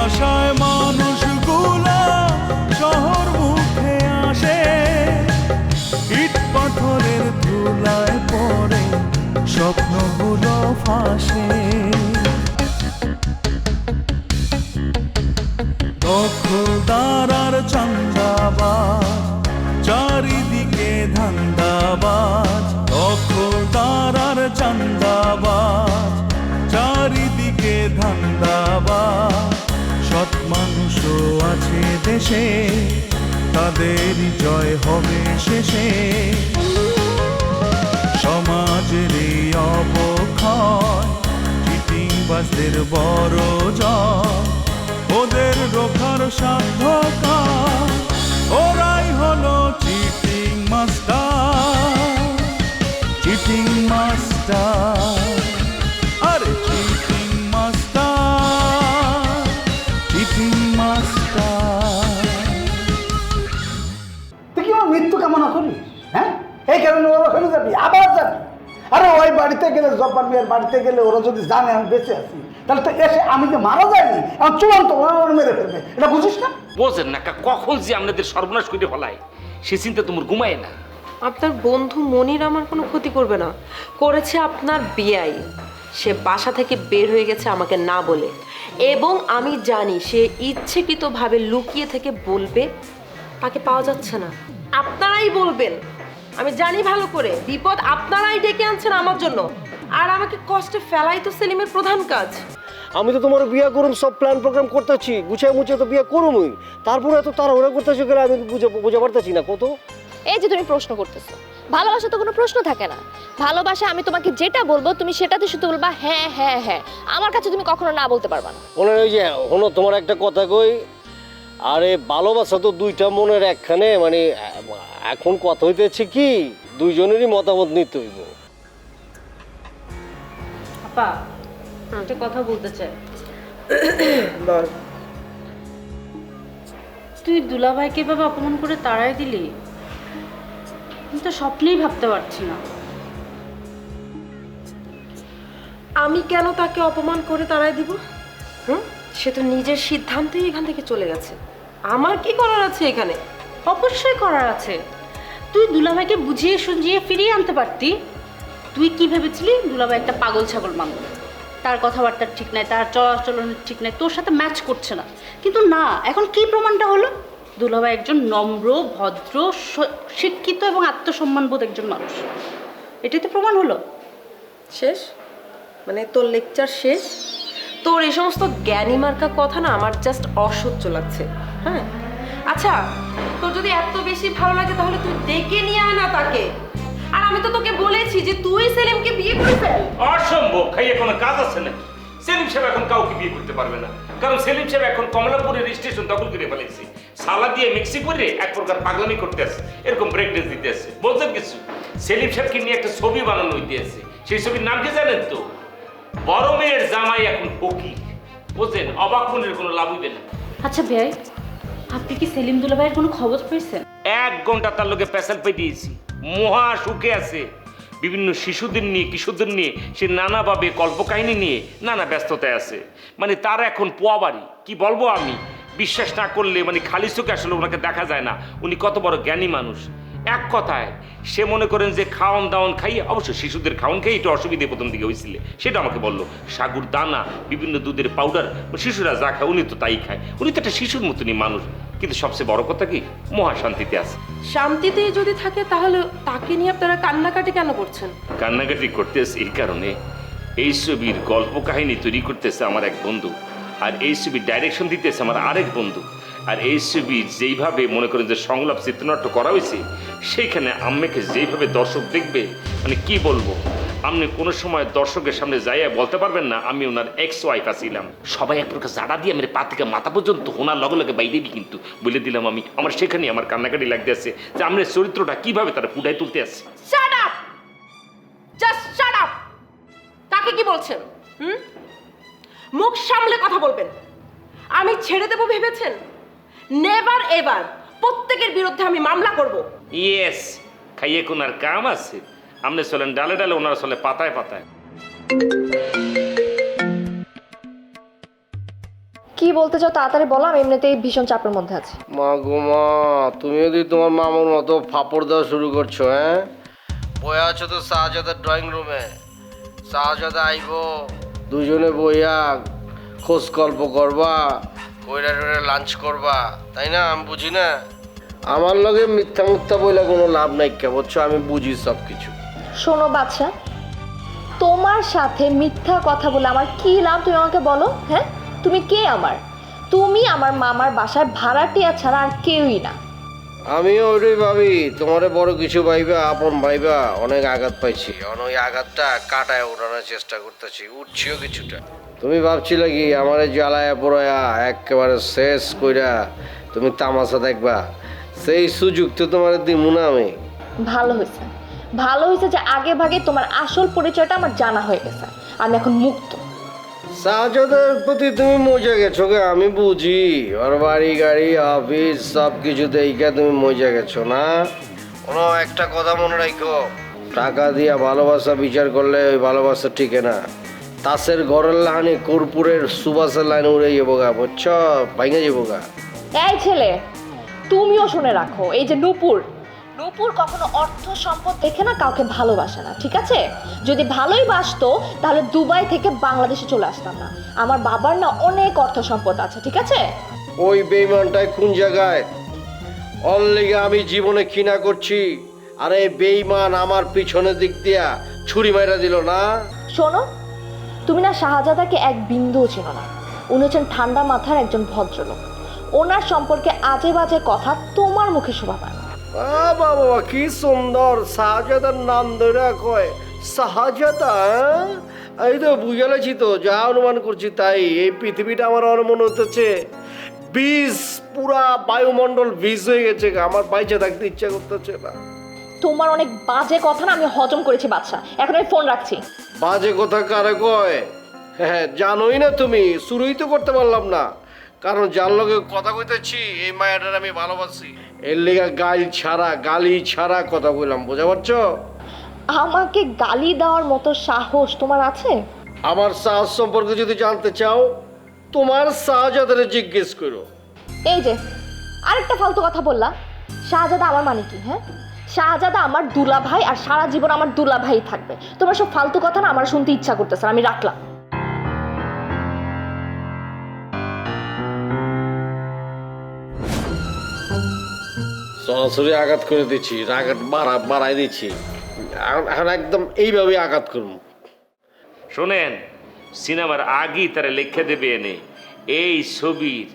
আশায় মানুষগুলা শহর মুখে আসে, ইট পাথরের ধুলায় পড়ে স্বপ্নগুলো ফাঁসে। দখলদার আর চান্দাবাজ, চারিদিকে ধান্দাবাজ। দখলদার আর চান্দাবাজ, চারিদিকে ধান্দাবাজ। সৎ মানুষও আছে দেশে, তাদেরই জয় হবে শেষে। সমাজের এই অবক্ষয় চিটিংবাজদের বড় জয়, ওদের রোখার সাধ্য কার, ওরাই হলো চিটিং মাস্টার। চিটিং মাস্টার, আরে চিটিং মাস্টার, চিটিং মাস্টার। তুই কি আমার মৃত্যু কামনা করিস? হ্যাঁ, এই কারণে ওরা ওখানে যাবি, আবার যাবি। আরে ওই বাড়িতে গেলে, জব্বার মিয়ার বাড়িতে গেলে ওরা যদি জানে আমি বেঁচে আছি, তাহলে তো এসে আমি যে মারা যায়নি আমার চূড়ান্ত ওরা মেরে ফেলবে। এটা বুঝিস না? বোঝেন না কখন যে আপনাদের সর্বনাশ করে ফেলায় সে চিন্তা তোমার ঘুমায় না। আপনার বন্ধু মনির আমার কোনো ক্ষতি করবে না, করেছে আপনার বিয়াই। সে বাসা থেকে বের হয়ে গেছে আমাকে না বলে, এবং আমি জানি সে ইচ্ছাকৃতভাবে লুকিয়ে থেকে বলবে তাকে পাওয়া যাচ্ছে না। আপনারাই বলবেন, আমি জানি ভালো করে বিপদ আপনারাই ডেকে আনছেন আমার জন্য, আর আমাকে কষ্টে ফেলাই তো সেলিমের প্রধান কাজ। আমি তো তোমার বিয়ে করুম, সব প্ল্যান প্রোগ্রাম করতেছি, গুছিয়ে মুছিয়ে তো বিয়ে করুমই। তারপরে এত তাড়াহুড়া করতেছি গেলে আমি বুঝে পারতেছি না কত। এই যে তুমি প্রশ্ন করতেছো, ভালোবাসা তো কোনো প্রশ্ন থাকে না। ভালোবাসা আমি তোমাকে যেটা বলবো তুমি সেটাতে শুধু বলবা হ্যাঁ হ্যাঁ হ্যাঁ, আমার কাছে তুমি কখনো না বলতে পারবা না। মনে ওই যে হলো তোমার একটা কথা কই, আরে ভালোবাসা তো দুইটা মনের একখানে, মানে এখন কথা হইতেছে কি দুইজনেরই মতামত নিতে হইব। আপা একটা কথা বলতে চাই। বল। তুই দুলাভাইকে এভাবে অপমান করে তাড়াই দিলি, আমি তো স্বপ্নেই ভাবতে পারছি না। আমি কেন তাকে অপমান করে তাড়াই দিব? সে তো নিজের সিদ্ধান্তেই এখান থেকে চলে গেছে, আমার কি করার আছে এখানে? অবশ্যই করার আছে। তুই দুলাভাইকে বুঝিয়ে সুঝিয়ে ফিরিয়ে আনতে পারতি। তুই কি ভেবেছিলি দুলাভাই একটা পাগল ছাগল মানুষ, তার কথাবার্তা ঠিক নাই, তার চলাচলন ঠিক নাই, তোর সাথে ম্যাচ করছে না। কিন্তু না, এখন কি প্রমাণটা হলো? দুলাভাই একজন নম্র, ভদ্র, শিক্ষিত এবং আত্মসম্মানবোধ একজন মানুষ। এটাই তো প্রমাণ হলো। শেষ? মানে তোর লেকচার শেষ? তোর এই সমস্ত জ্ঞানী মার্কা কথা না আমার জাস্ট অসহ্য লাগছে। হ্যাঁ, আচ্ছা তোর যদি এত বেশি ভালো লাগে তাহলে তুই ডেকে নিয়ে আয় না তাকে। আর আমি তো তোকে বলেছি যে তুই সেলিমকে বিয়ে করে ফেল। অসম্ভব, খাইয়ে কোনো কাজ আছে নাকি? সেলিম সাহেব এখন কাউকে বিয়ে করতে পারবে না, কারণ সেলিম সাহেব এখন কমলাপুরের স্টেশন দখল করে ফেলেছে। সালা দিয়ে মিক্সি করে এক প্রকার পাগলামি করতে আছে, এরকম ব্রেক ড্যান্স দিতে আছে। বলছেন কিছু? সেলিম সাহেবকে নিয়ে একটা ছবি বানানো হইতে আছে, সেই ছবির নাম কি জানেন তো? বড় মেয়ের জামাই এখন ফকির। বুঝছেন, অবাক মনের কোনো লাভ হইবে না। আচ্ছা ভাই, আপনি কি সেলিম দুলাভাইয়ের কোনো খবর পেয়েছেন? 1 ঘন্টা তার লোকে পেশাল পেয়ে দিয়েছি, মহা সুখে আছে। বিভিন্ন শিশুদের নিয়ে, কিশোরদের নিয়ে সে নানাভাবে কল্পকাহিনী নিয়ে নানা ব্যস্ততায় আছে। মানে তার এখন পোয়া বাড়ি, কি বলবো আমি, বিশ্বাস না করলে মানে খালি চোখে আসলে ওনাকে দেখা যায় না। উনি কত বড় জ্ঞানী মানুষ। এক কথায় সে মনে করেন যে খাওয়ান দাওয়ান খাইয়ে, অবশ্য শিশুদের খাওয়ান খাইয়ে একটু অসুবিধে প্রথম দিকে হয়েছিল, সেটা আমাকে বললো। সাগুর দানা, বিভিন্ন দুধের পাউডার, শিশুরা যা খায় উনি তো তাই খায়। উনি তো একটা শিশুর মতনই মানুষ, কিন্তু সবচেয়ে বড় কথা কি, মহা শান্তিতে আছে। শান্তিতেই যদি থাকে তাহলে তাকে নিয়ে আপনারা কান্নাকাটি কেন করছেন? কান্নাকাটি করতেছে এই কারণে, এই ছবির গল্প কাহিনী তৈরি করতেছে আমার এক বন্ধু, আর এই ছবির ডাইরেকশন দিতেছে আমার আরেক বন্ধু। আর এই ছবি যেইভাবে মনে করেন যে সংলাপ চিত্রনাট্য করা হয়েছে, সেইখানে আম্মেকে যেইভাবে দর্শক দেখবে, মানে কি বলবো, আপনি কোনো সময় দর্শকের সামনে যাইয়া বলতে পারবেন না আমি ওনার এক্স ওয়াইফ আছিলাম। সবাই এক প্রকার জাড়া দিয়ে আমার পা থেকে মাথা পর্যন্ত ওনার লগে লগে বাইরেবি, কিন্তু বলে দিলাম আমি, আমার সেখানে আমার কান্নাকাটি লাগতে আছে যে আমার চরিত্রটা কিভাবে তারা ফুটাই তুলতে আছে। Shut up, just shut up. তাকে কি বলছেন? মুখ সামলে কথা বলবেন। আমি ছেড়ে দেব ভেবেছেন? Never ever. প্রত্যেকের বিরুদ্ধে আমি মামলা করব। ইয়েস, খাইয়ে কোনার কাম আছে। আপনি চলেন ডালে ডালে, ওনারা চলে পাতায় পাতায়। কি কি বলতে চাও তাড়াতাড়ি বলো, আমি এমনিতেই ভীষণ চাপের মধ্যে আছি। মা গো মা, তুমি যদি তোমার মামার মতো ফাপড় দেওয়া শুরু করছো, হ্যাঁ? বইয়া আছো তো শাহজাদার ড্রয়িং রুমে, শাহজাদা আইব, দুজনে বইয়া খোঁজ গল্প করবা, কইরা টইরা লাঞ্চ করবা, তাই না? আমি বুঝি না, আমার লগে মিথ্যা মুথ্যা বইলা কোনো লাভ নাই, কে বুঝছো? আমি বুঝি সব কিছু। শোনো বাচ্চা, তোমার সাথে মিথ্যা কথা বলে আমার কি লাভ তুমি আমাকে বলো? হ্যাঁ, তুমি কে আমার? তুমি আমার মামার বাসায় ভাড়াটিয়া ছাড়া আর কেউই না। আমিও ওইটাই ভাবি, তোমারে বড় কিছু ভাইবা, আপন ভাইবা অনেক আঘাত পাইছি, ওই আঘাতটা কাটায় ওঠানোর চেষ্টা করতেছি, উঠছিও কিছুটা। তুমি ভাবছিলে কি আমারে জ্বালায়া পোড়ায়া একেবারে শেষ কইরা তুমি তামাশা দেখবা? সেই সুযোগ তো তোমার দিমু না আমি। ভালো হয়েছে, ভালো হয়েছে যে আগে ভাগে তোমার আসল পরিচয়টা আমার জানা হয়ে গেছে, আমি এখন মুক্ত। শাহজাদার প্রতি তুমি মজা গেছো গে, আমি বুঝি, ওর বাড়ি গাড়ি অফিস সব কিছু দেখে তুমি মজা গেছো না। কোনো একটা কথা মনে রাখো, টাকা দিয়া ভালোবাসা বিচার করলে ওই ভালোবাসা টিকে না। তাসের ঘরের লাহানি কর্পূরের সুবাসের লাইন উড়ে যাবো গা, বুঝছো? ভাঙে যাবো গা। এই ছেলে, তুমিও শুনে রাখো, এই যে নূপুর, নূপুর কখনো অর্থ সম্পদ দেখে না কাউকে ভালোবাসে না, ঠিক আছে? যদি ভালোই বাসতো তাহলে দুবাই থেকে বাংলাদেশে চলে আসতাম না। আমার বাবার না অনেক অর্থ সম্পদ আছে, ঠিক আছে? ওই বেইমানটাই কোন জায়গায়? অনলিগে আমি জীবনে কিনা করছি, আর এই বেইমান আমার পিছনের দিক দিয়া ছুরি মাইরা দিল না। শোনো, তুমি না শাহজাদাকে এক বিন্দুও চিনো না। উনি হচ্ছেন ঠান্ডা মাথার একজন ভদ্রলোক। ওনার সম্পর্কে আজে বাজে কথা তোমার মুখে শোভা পায় না। বাবা বাবা, কি সুন্দর শাহজাদার নাম ধরে কয় শাহজাদা। এই তো বুঝালেছি তো, যা অনুমান করছি তাই। এই পৃথিবীটা আমার মনে হতেছে বীজ, পুরা বায়ুমণ্ডল বীজ হয়ে গেছে, আমার বাইচে থাকতে ইচ্ছা করতেছে না। তোমার অনেক বাজে কথা না আমি হজম করেছি বাদশা, এখন আমি ফোন রাখছি। বাজে কথা কারে কয়? হ্যাঁ, জানোই না তুমি, শুরুই তো করতে পারলাম না, কারণ যার লগে কথা কইতেছি এই মায়াটার আমি ভালোবাসি, এর লেগা গালি ছাড়া কথা কইলাম, বুঝা পারছো? আমাকে গালি দেওয়ার মতো সাহস তোমার আছে? আমার সাহস সম্পর্কে যদি জানতে চাও, তোমার শাহজাদারে জিজ্ঞেস করো। এই যে আরেকটা ফালতু কথা বললা। শাহজাদা আমার মানে কি? হ্যাঁ, শাহজাদা আমার দুলাভাই, আর সারা জীবন আমার দুলাভাই থাকবে। তোমার সব ফালতু কথা না আমার শুনতে ইচ্ছা করতেছে, আমি রাখলাম। সরাসরি আঘাত করে দিচ্ছি, আঘাত বাড়াই দিচ্ছি, এখন একদম এইভাবে আঘাত করবো। শোনেন, সিনেমার আগেই তারা লেখা দেবে এনে এই ছবির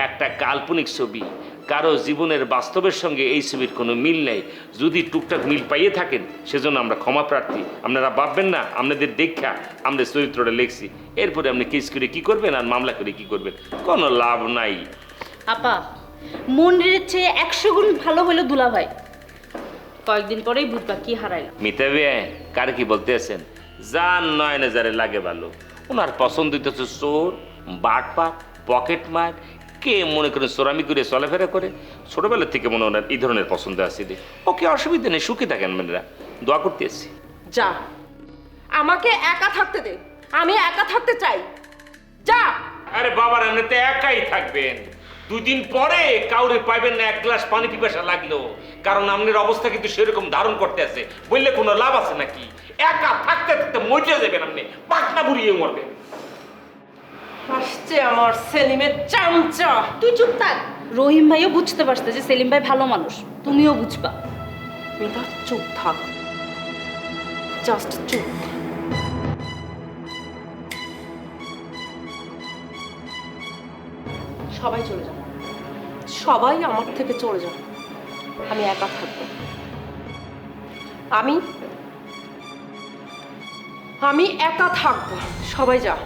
একটা কাল্পনিক ছবি, কারো জীবনের বাস্তবের সঙ্গে এই ছবির কোনো মিল নেই। যদি টুকটাক মিল পাইয়ে থাকেন সেজন্য আমরা ক্ষমা প্রার্থী। আপনারা ভাববেন না আপনাদের দেখা আমরা চরিত্রটা লিখছি, এরপরে আপনি কেস করে কি করবেন আর মামলা করে কি করবেন, কোনো লাভ নাই। আপা, মন্দিরের চেয়ে 100 গুণ ভালো হলো দুলাভাই। কয়েকদিন পরেই বুঝবা কি হারাইলাম। মিতাবে কার কি বলতে আছেন? যার নয়নে যারে লাগে ভালো, ওনার পছন্দ হইতেছে চোর, বাটপাট, পকেট মার, কে মনে করেন চোরামি করে চলাফেরা করে। ছোটবেলা থেকে মনে ওনার এই ধরনের পছন্দ আছে। ওকে, অসুবিধা নেই, সুখে থাকেন, মেয়েরা দোয়া করতে এসছি। যা, আমাকে একা থাকতে দে, আমি একা থাকতে চাই। যা। আরে বাবার, এমনিতে একাই থাকবেন, 2 দিন পরে কাউরে পাইবেন না এক গ্লাস পানি পিপাসা লাগলো, কারণ আপনার অবস্থা কিন্তু সেরকম ধারণ করতে আছে, বললে কোনো লাভ আছে নাকি? একা থাকতে থাকতে মরে যাবেন, আপনি পাকনা বুড়িয়ে মরবেন। আসছে আমার সেলিমের চামচা। তুই চুপ থাক। রহিম ভাইও বুঝতে পারছে যে সেলিম ভাই ভালো মানুষ, তুমিও বুঝবা। মিতা চুপ থাক, জাস্ট চুপ। সবাই চলে যাও, সবাই আমার থেকে চলে যাও, আমি একা থাকবো। আমি একা থাকবো, সবাই যা।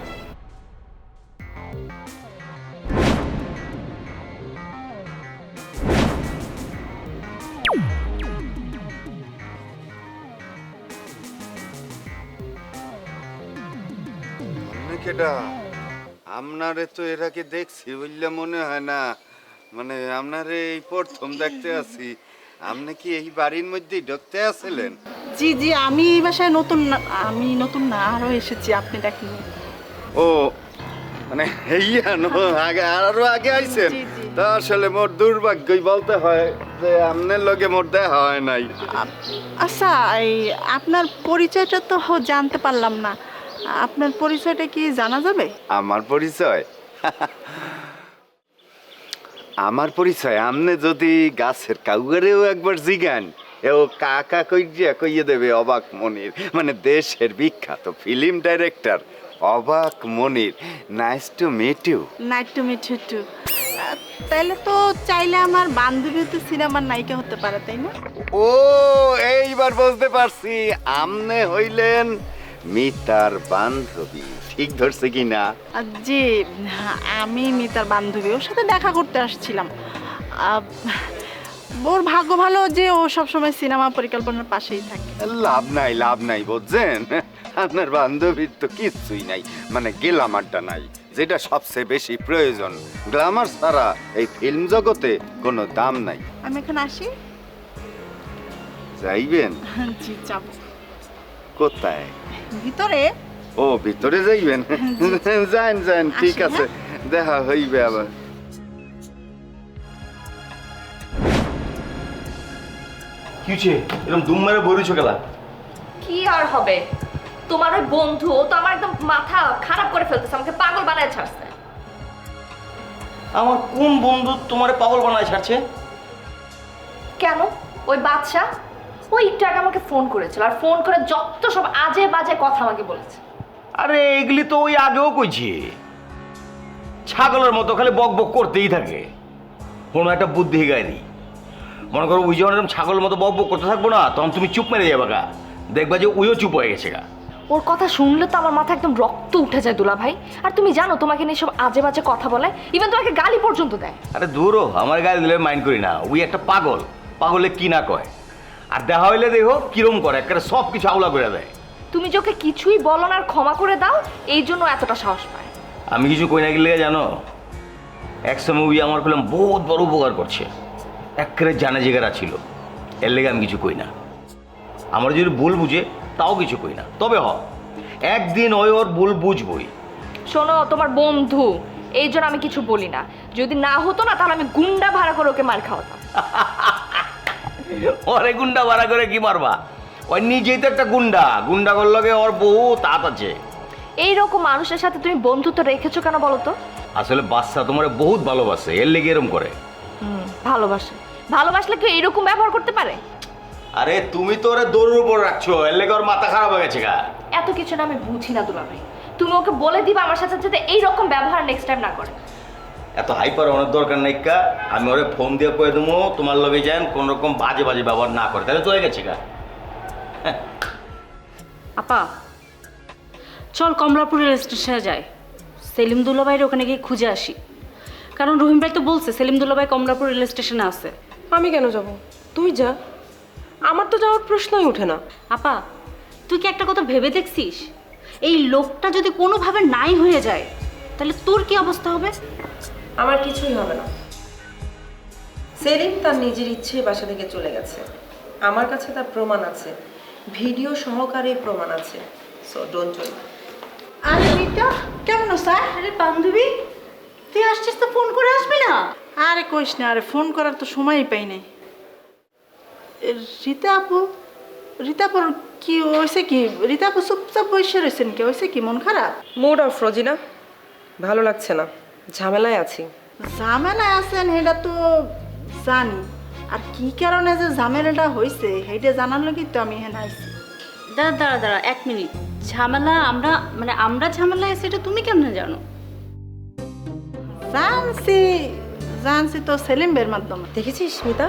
কেডা? আপনারে তো এর আগে দেখছি বললে মনে হয় না, মানে আপনারে এই প্রথম দেখতে আছি। আপনি কি এই বাড়ির মধ্যেই ঢুকতে আসছিলেন? জি জি, আমি এই বাসায় নতুন না, আমি নতুন না, আরও এসেছি, আপনি দেখেন। ও মানে এইয়ানো আগে আরো আগে আইছেন তা আসলে মোর দুর্ভাগ্যই বলতে হয় যে আপনার লগে মোর দেখা হয় নাই। আচ্ছা এই আপনার পরিচয়টা তো জানতে পারলাম না, আপনার পরিচয়টা কি জানা যাবে? আমার পরিচয় আমার পরিচয় আমনে যদি গাছের কাউগারেও একবার জিগান ও কাকা কইয়ে দেবে অবাক মনির, মানে দেশের বিখ্যাত film director Abak Monir. Nice to meet you. Night to meet you too. তাইলে তো চাইলে আমার বান্ধবী তো সিনেমার নায়িকা হতে পারে, তাই না? ও এইবার বুঝতে পারছি, আমনে হইলেন মিতার বান্ধবী। ঠিক ধরছে কি না? জি, আমি মিতার বান্ধবী, ওর সাথে দেখা করতে আসছিলাম। ওর ভাগ্য ভালো যে ও সবসময় সিনেমা পরিকল্পনার পাশেই থাকে। লাভ নাই বুঝছেন, আপনার বান্ধবীর তো কিচ্ছুই নাই, মানে গ্ল্যামারটা নাই, যেটা সবচেয়ে বেশি প্রয়োজন। গ্ল্যামার ছাড়া এই ফিল্ম জগতে কোনো দাম নাই। আমি এখন আসি। যাইবেন? জি যাব। কোথায়? ভিতরে। ও ভিতরে যাইবেন? যান ঠিক আসি, আছে, দেখা হইবে আবার। কিছে এরকম দুম মেরে বইরিছো গেলা? কি আর হবে, তোমার ওই বন্ধু ও তো আমার একদম মাথা খারাপ করে ফেলতেছে, আমাকে পাগল বানায় ছাড়ছে। আমার কোন বন্ধু তোমারে পাগল বানায় ছাড়ছে? কেন? ওই বাদশা ওই একটু আগে আমাকে ফোন করেছিল, আর ফোন করে যত সব আজে বাজে কথা আমাকে বলেছে। আরে এগুলি তো ওই আগেও কইছি, ছাগলের মতো খালি বক বক করতেই থাকে, কোনো একটা বুদ্ধি গায়ে দিই। মনে করো ওই যখন এরকম ছাগলের মতো বক বক করতে থাকবো না, তখন তুমি চুপ মেরে যাবে গা, দেখবা যে ওইও চুপ হয়ে গেছে গা। ওর কথা শুনলে তো আমার মাথা একদম রক্ত উঠে যায় দুলা ভাই। আর তুমি জানো তোমাকে নিয়ে সব আজে বাজে কথা বলে, ইভেন তোমাকে গালি পর্যন্ত দেয়। আরে দূরও, আমার গায়ে দিলে মাইন্ড করি না, ওই একটা পাগল, পাগলে কি না কয়। আর দেখা হইলে দেখো কিরম করে, একটা সব কিছু আউলা করে দেয়। তুমি যে ওকে কিছুই বলো না আর ক্ষমা করে দাও, এই জন্য এতটা সাহস পায়। আমি কিছু কই না গেলে জানো, একসময় ওই আমার করলাম বহুত বড় উপকার করছে, একেবারে জানা জেগারা ছিল, এর লেগে আমি কিছু কই না। আমার যদি ভুল বুঝে তাও কিছু কই না, তবে একদিন ওর ভুল বুঝবই। শোনো, তোমার বন্ধু, এই জন্য আমি কিছু বলি না। যদি না হতো না তাহলে আমি গুন্ডা ভাড়া করে ওকে মার খাওয়াতাম। ওরে গুন্ডা ভাড়া করে কি মারবা? ওই নিজেই তো একটা গুন্ডা, গুন্ডা করলে ওর বহু তাঁত আছে। এইরকম মানুষের সাথে তুমি বন্ধুত্ব রেখেছো কেন বলো তো? আসলে বাচ্চা তোমার বহুত ভালোবাসে, এর লেগে এরম করে। ভালোবাসলে কেউ এরকম ব্যবহার করতে পারে? আরে তুমি তো ওরে দৌড়ের উপর রাখছো, এর লেগে ওর মাথা খারাপ হয়ে গেছে গা। এত কিছু না আমি বুঝি না দুলা ভাই, তুমি ওকে বলে দিবা আমার সাথে যাতে এইরকম ব্যবহার নেক্সট টাইম না করে। এত হাইপার অনেক দরকার নাই কা, আমি ওরে ফোন দিয়ে কয়ে দেবো তোমার লগে যান কোন রকম বাজে বাজে ব্যবহার না করে, তাহলে তো হয়ে গেছে গা। আপা চল কমলাপুর রেল স্টেশনে যাই, সেলিম দুলাভাইয়ের ওখানে গিয়ে খুঁজে আসি। কারণ রহিম ভাই তো বলছে সেলিম দুলাভাই কমলাপুর রেল স্টেশনে আছে। আমি কেন যাব? তুই যা, আমার তো যাওয়ার প্রশ্নই ওঠে না। আপা তুই কি একটা কথা ভেবে দেখছিস, এই লোকটা যদি কোনোভাবে নাই হয়ে যায় তাহলে তোর কি অবস্থা হবে? আমার কিছুই হবে না। সেলিম তার নিজের ইচ্ছে বাসা থেকে চলে গেছে, আমার কাছে তার প্রমাণ আছে, ভিডিও সহকারে প্রমাণ আছে। So don't worry. আরে মিতা, কেমন স্যার? আরে বান্ধবী তুই আসছিস তো ফোন করে আসবি না? আরে কইস না, আরে ফোন করার তো সময়ই পাই নাই। রীতা আপুর কি হয়েছে? কি রীতা আপু চুপচাপ বসে রয়েছেন, কি হয়েছে? কি মন খারাপ? মুড অফ রোজিনা, ভালো লাগছে না, ঝামেলায় আছি। ঝামেলায় আছেন এটা তো জানি, আর কি কারণে যে ঝামেলাটা হয়েছে সেইটা জানার লগেই তো আমি এখানে আইছি। দাঁড়া 1 মিনিট। ঝামেলা আমরা ঝামেলায় আছি এটা তুমি কেমনে জানো? জানছি তো সেলিম বের মাধ্যমে। দেখেছিস স্মিতা,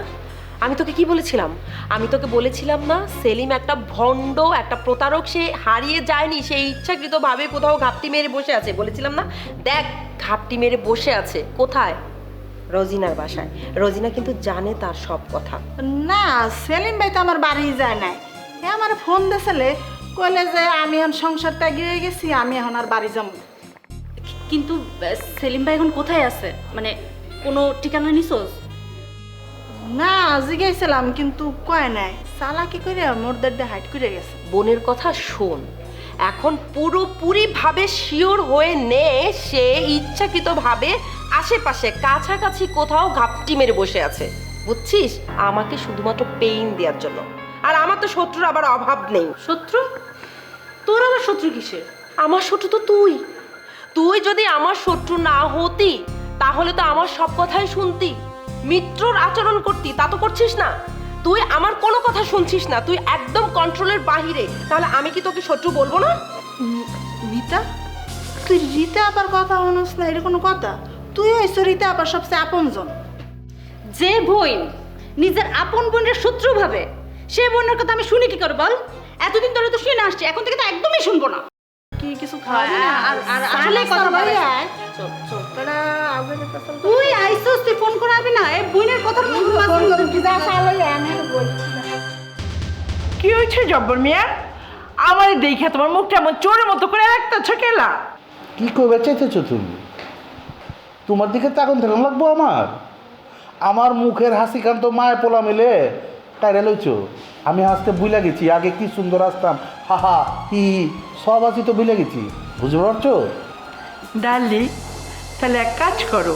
আমি তোকে কি বলেছিলাম? আমি তোকে বলেছিলাম না সেলিম একটা ভণ্ড, একটা প্রতারক, সে হারিয়ে যায়নি, সে ইচ্ছাকৃতভাবে কোথাও ঘাপটি মেরে বসে আছে, বলেছিলাম না? দেখ ঘাপটি মেরে বসে আছে কোথায়? রোজিনার বাসায়। রোজিনা কিন্তু জানে তার সব কথা। না, সেলিম ভাই তো আমার বাড়ি যায় নাই, এ আমার ফোন দিয়েছিলে, কইলে যে আমি এখন সংসার ত্যাগী হয়ে গেছি, আমি এখন আর বাড়ি যাবো। কিন্তু সেলিম ভাই এখন কোথায় আছে, মানে কোনো ঠিকানা নিছোস? না, জিজ্ঞাসছিলাম কিন্তু কয় নাই, চালাকি করে মোরদের হাইট করে গেছে। বোনের কথা শোন, এখন পুরোপুরিভাবে শিওর হয়ে নে সে ইচ্ছাকৃতভাবে আশেপাশে কাছাকাছি কোথাও ঘাপটি মেরে বসে আছে, বুঝছিস? আমাকে শুধুমাত্র পেইন দেওয়ার জন্য। আর আমার তো শত্রুর আবার অভাব নেই। শত্রু? তোর আবার শত্রু কিসের? আমার শত্রু তো তুই। তুই যদি আমার শত্রু না হতি তাহলে তো আমার সব কথাই শুনতি, মিত্রর আচরণ করতি। তা তো করছিস না, তুই আমার কোনো কথা শুনছিস না, তুই একদম কন্ট্রোলের বাহিরে। তাহলে আমি কি তোকে শত্রু বলবো না? মিতা, তুই রীতা আবার কথা হনস না, এটা কোনো কথা? তুই হইছ রীতা আবার সবচেয়ে আপনজন। যে বোন নিজের আপন বোনের শত্রু ভাবে, সে বোনের কথা আমি শুনি কি করে বল? এতদিন ধরে তো শুনে আসছি, এখন থেকে তো একদমই শুনবো না। কি কিছু খাওয়াবি না? আর আসলে কথা বলে চল চল তোরা আগে যেতে চল। তুই আইসস, তুই ফোন করাবি না? এই বোনের কথা ফোন করে কি যা চালাই আনে বল। কি হয়েছে জব্বর মিয়া? আমার দেখে তোমার মুখটা এমন চোরের মতো করে রাখতেছ কেলা? কি করবে চাইতেছো তুমি? তোমার দিকে তাকন থাকুন লাগবো আমার মুখের হাসি কান্ত মায়ের পোলা মিলে টাইরে লইছো। আমি হাসতে ভুলে গেছি, আগে কি সুন্দর হাসতাম, হা হা হি হি, সব হাসি তো ভুলে গেছি, বুঝতে পারছো? ডার্লিং, তাহলে এক কাজ করো,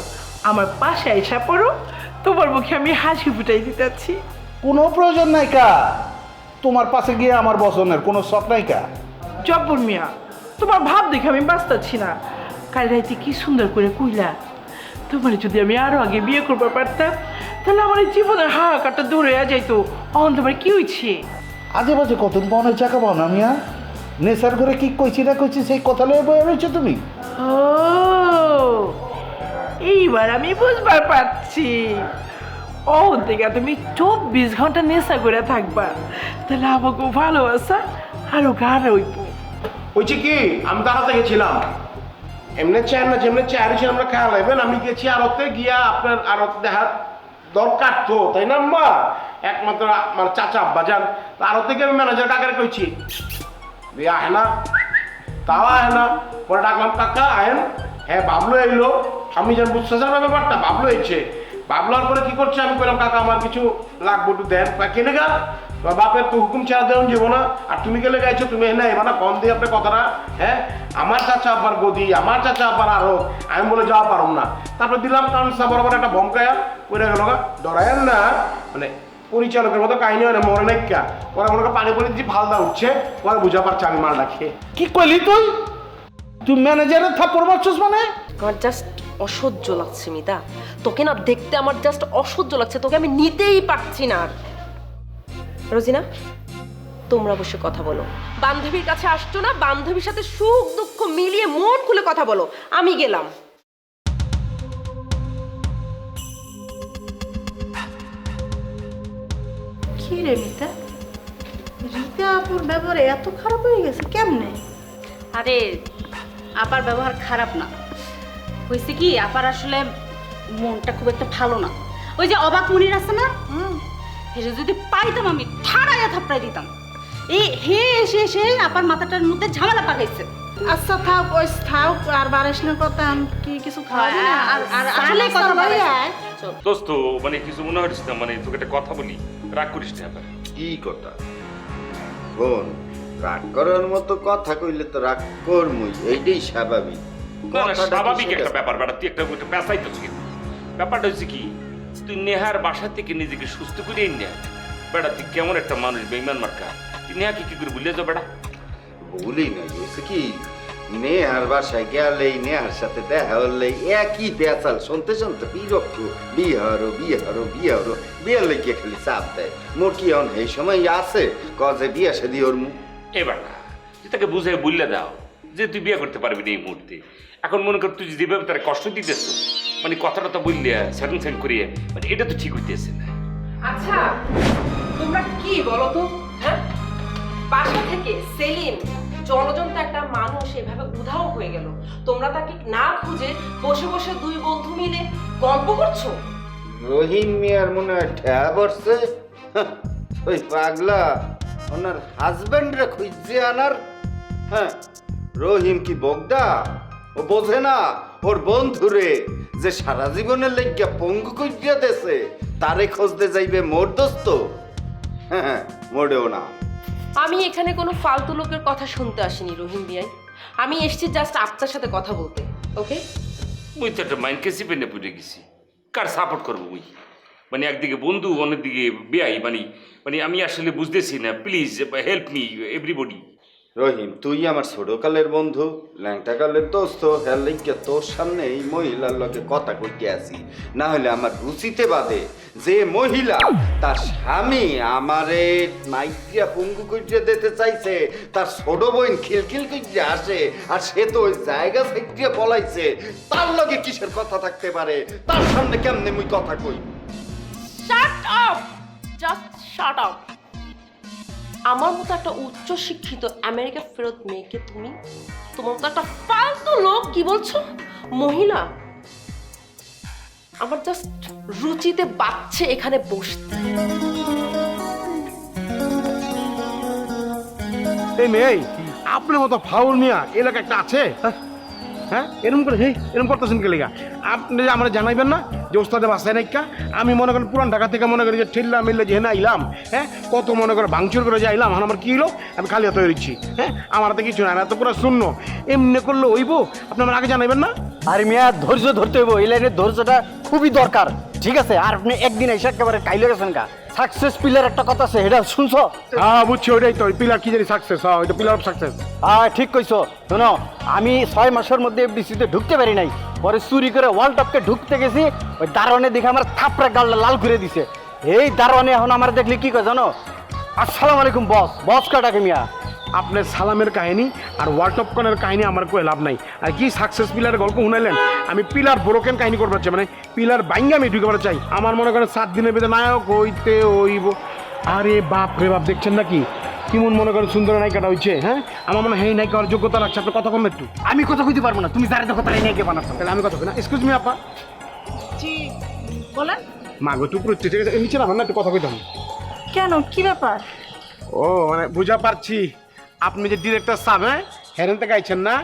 আমার পাশে এসে পড়ো, তোমার মুখে আমি হাসি ফুটাই দিতেছি। কোনো প্রয়োজন নাই কা, তোমার পাশে গিয়ে আমার বসনের কোনো শখ নাই কা। জব্বর মিয়া, তোমার ভাব দেখে আমি বাঁচতাছি না। কাল রাইতে কি সুন্দর করে কইলা, তোমার যদি আমি আরো আগে বিয়ে করতে পারতাম তাহলে আমার এই জীবনের হাহাকারটা দূর হয়ে যাইতো। অন তোমার কি হয়েছে? আজে বাজে কত পাওনের চাকা পাও না মিয়া, নেশার করে কি কইছি না কইছি সেই কথা লয়ে বয়ে রয়েছো তুমি। ও, এইবার আমি বুঝবার পারছি। ও দেখা তুমি 24 ঘন্টা নেশা করে থাকবা, তাহলে আমাকে ভালোবাসা আরো গাঢ় হইব। হয়েছে কি, আমি তো আড়তে গেছিলাম, এমনি চাই না যেমনি চাই ছিল আমরা খেয়াল লাগবেন। আমি গেছি আড়তে গিয়া আপনার আড়ত দেখার দরকার তো, তাই না আম্মা? একমাত্র আমার চাচা আব্বা যান আড়তে গিয়ে আমি ম্যানেজার কাকারে কইছি, দিয়ে আহে না, তাও আহে না। পরে ডাকলাম কাকা আহেন, হ্যাঁ বাবলু এলো। আমি যেন বুঝতে চান না ব্যাপারটা, বাবলু এসছে। বাবলার পরে কি করছে, আমি বললাম কাকা আমার কিছু লাগবো একটু দেন। কেনে গা বাপের তো হুকুম ছাড়া দেওয়া যাবো না, আর তুমি গেলে গাইছো তুমি এনে এবার কম দিয়ে আপনার কথাটা। হ্যাঁ আমার চাচা আব্বার গদি, আমার চাচা আব্বার আরো, আমি বলে যাওয়া পারুম না। তারপর দিলাম কারণ বরাবর একটা ভমকায়া পড়ে গেল গা, ডরায়েন না মানে পরিচালকের মতো কাহিনী হয় না, মরে নাইকা ওরা মনে পানি পরে যে ফালদা উঠছে, পরে বুঝা পারছে আমি মাল রাখে। কি কইলি তুই? তুই ম্যানেজারের থাপ্পড় মারছস মানে? আমার জাস্ট অসহ্য লাগছে মিতা, তোকে না দেখতে আমার জাস্ট অসহ্য লাগছে, তোকে আমি নিতেই পারছি না। আর রোজিনা, তোমরা বসে কথা বলো। বান্ধবীর কাছে আসছো না, বান্ধবীর সাথে সুখ দুঃখ মিলিয়ে মন খুলে কথা বলো। আমি গেলাম। কি রে মিতা, রীতা আপুর ব্যবহার এত খারাপ হয়ে গেছে কেমনে? আরে আপার ব্যবহার খারাপ না, হয়েছে কি আপার আসলে মনটা খুব একটা ভালো না। ওই যে অবাক মনির আছে না, হেসে যদি পাইতাম আমি ঠাড়াইয়া থাপড়াই দিতাম। এই হে এসে এসে আপার মাথাটার মধ্যে ঝামেলা পাকাইছে। আচ্ছা থাক, ওই থাক, আর বারিশ না কথা। আমি কি কিছু খাওয়াবি না? আর আসলে কথা বলে দোস্ত মানে কিছু মনে হচ্ছে না, মানে তোকে একটা কথা বলি, রাগ করিস না আবার। কি কথা? বোন, রাগ করার মতো কথা কইলে তো রাগ করমুই, এইটাই স্বাভাবিক। না না, কথাটা কি স্বাভাবিক সেটা? একটা ব্যাপার বেটা, তুই একটা পেঁচাইতেছ কিন্তু। ব্যাপারটা হচ্ছে কি, তুই নেহার বাসা থেকে নিজেকে সুস্থ করে নে বেটা। তুই কেমন একটা মানুষ, বেইমান মার্কা। তুই নেহাকে কি করে ভুলে যাও বেটা? ভুলি নাই, হয়েছে কি নেহার বাসায় গেলেই নেহার সাথে দেখা হলেই একই পেঁচাল শুনতে শুনতে বিরক্ত। বিহারো বিহারো বিহারো, বিয়ার লেগে খালি চাপ দেয়। মোর কি এখন এই সময় আছে কজে বিয়া সাদি ওর মুখ? এ বেটা, তুই তাকে বুঝাই বললে দাও যে তুই বিয়ে করতে পারবি না এই মুহূর্তে। এখন মনে কর তুই যেভাবে তার কষ্ট দিতেছ, মানে কথাটা তো বললে সেকেন্ড সেকেন্ড করিয়ে, মানে এটা তো ঠিক হইতেছে না। আচ্ছা তোমরা কি বলো তো, হ্যাঁ? বাসা থেকে সেলিম জলজন্ত একটা মানুষ এভাবে উধাও হয়ে গেল, তোমরা তাকে না খুঁজে বসে বসে দুই বন্ধু মিলে গল্প করছো। রহিম মিয়ার মনে হয় ঠেয়া বসছে। ওই পাগলা ওনার হাজবেন্ডরে খুঁজছে আনার। হ্যাঁ, রহিম কি বগদা? ও বোঝে না ওর বন্ধুরে যে সারা জীবনের লেগিয়া পঙ্গু কইয়া দেছে, তারে খুঁজতে যাইবে মোর দোস্ত। হ্যাঁ, মোড়েও না। আমি এখানে কোনো ফালতু লোকের কথা শুনতে আসিনি রহিম বিয়াই। আমি এসেছি জাস্ট আপনার সাথে কথা বলতে। ওকে? মুই তো একটা মাইন্ড কেসি পেনে পড়ে গেছি, কার সাপোর্ট করবো মুই? মানে একদিকে বন্ধু, অন্যদিকে বেআই, মানে আমি আসলে বুঝতেছি না। Please help me everybody. Rahim, তুই আমার ছোটকালের বন্ধু, ল্যাংটাকালের দোস্ত, হের লাইগা তোর সামনে এই মহিলার লগে কথা কইতে আসি। না হলে আমার রুচিতে বাদে যে মহিলা তার স্বামী আমারে মাইকিয়া পঙ্গু কইতে দিতে চাইছে, তার ছোট বোন খিলখিল কইতে আসে, আর সে তো ওই জায়গা সাইডিয়া পলাইছে, তার লগে কিসের কথা থাকতে পারে? তার সামনে কেমনে মুই কথা কই? Shut up, just shut up. আমার মতো একটা উচ্চ শিক্ষিত আমেরিকা ফেরত মেয়েকে তুমি, তোমার মতো একটা ফালতু লোক কি বলছো মহিলা? আমার জাস্ট রুচিতে বাচ্চে এখানে বসতে। এই মেয়ে, আপনার মতো ফাউল মিয়া এলাকা একটা আছে? হ্যাঁ, এরকম করে এরকম করতেছেন কে লেগা? আপনি যে আমরা জানাইবেন না যে ওস্তাদে বাসায় নাইকা? আমি মনে করেন পুরান ঢাকা থেকে মনে করি যে ঠেললা মিললে যে হেনা আইলাম, হ্যাঁ, কত মনে করে ভাঙচুর করে যে আইলাম, আমার কি হলো? আমি খালি হাতে হয়েছি, হ্যাঁ, আমার হাতে কিছু না, আমি এত পুরো শূন্য। এমনি করলে হইব? আপনি আমার আগে জানাইবেন না? আর মিয়া ধৈর্য ধরতে হইব, এই লাইনের ধৈর্যটা খুবই দরকার, ঠিক আছে? আর আপনি একদিন এসে একেবারে কাইলে গেছেন গা। সাকসেস পিলার একটা কথা আছে, এটা শুনছো? হ্যাঁ বুঝছি, ওইটাই তো পিলার, কি জানি সাকসেস, হ্যাঁ ওইটা পিলার অফ সাকসেস। হ্যাঁ ঠিক কইছো। শোনো, আমি 6 মাসের মধ্যে এফডিসিতে ঢুকতে পারি নাই, পরে চুরি করে ওয়ার্ল্ড কাপকে ঢুকতে গেছি, ওই দারোয়ানে দেখে আমার থাপড়া গালটা লাল করে দিছে। এই দারোয়ানে এখন আমার দেখলে কি কয় জানো? আসসালামু আলাইকুম বস। বস কাটাকে মিয়া। আপনার সালামের কাহিনী আর ওয়ার্ল্ড কাপ কনের কাহিনী আমার কই লাভ নাই। আর কি সাকসেস পিলারের গল্প শুনাইলেন? আমি পিলার ব্রোকেন কাহিনী করবার চাই, মানে পিলার বাইঙ্গা আমি ঢুকে চাই। আমার মনে করেন 7 দিনের ভিতরে নায়ক হইতে হইব। আরে বাপ রে বাপ, দেখছেন নাকি কেমন মনে করেন সুন্দর নায়িকাটা হয়েছে? হ্যাঁ, আমার মনে হয় নায়িকা হওয়ার যোগ্যতা লাগছে। আপনার কথা কম একটু। আমি কথা কইতে পারবো না, তুমি যারা দেখো তারাই নায়িকা বানাচ্ছ। তাহলে আমি কথা কই না। এক্সকিউজ মি আপা। জি বলেন। মাগো একটু উপরে উঠছে, ঠিক আছে? নিচে নামান না, একটু কথা কইতাম। কেন, কি ব্যাপার? ও মানে বুঝা পারছি, আপনি যে ডিরেক্টর সাহেব, হ্যাঁ, হেরেন থেকে আইছেন না?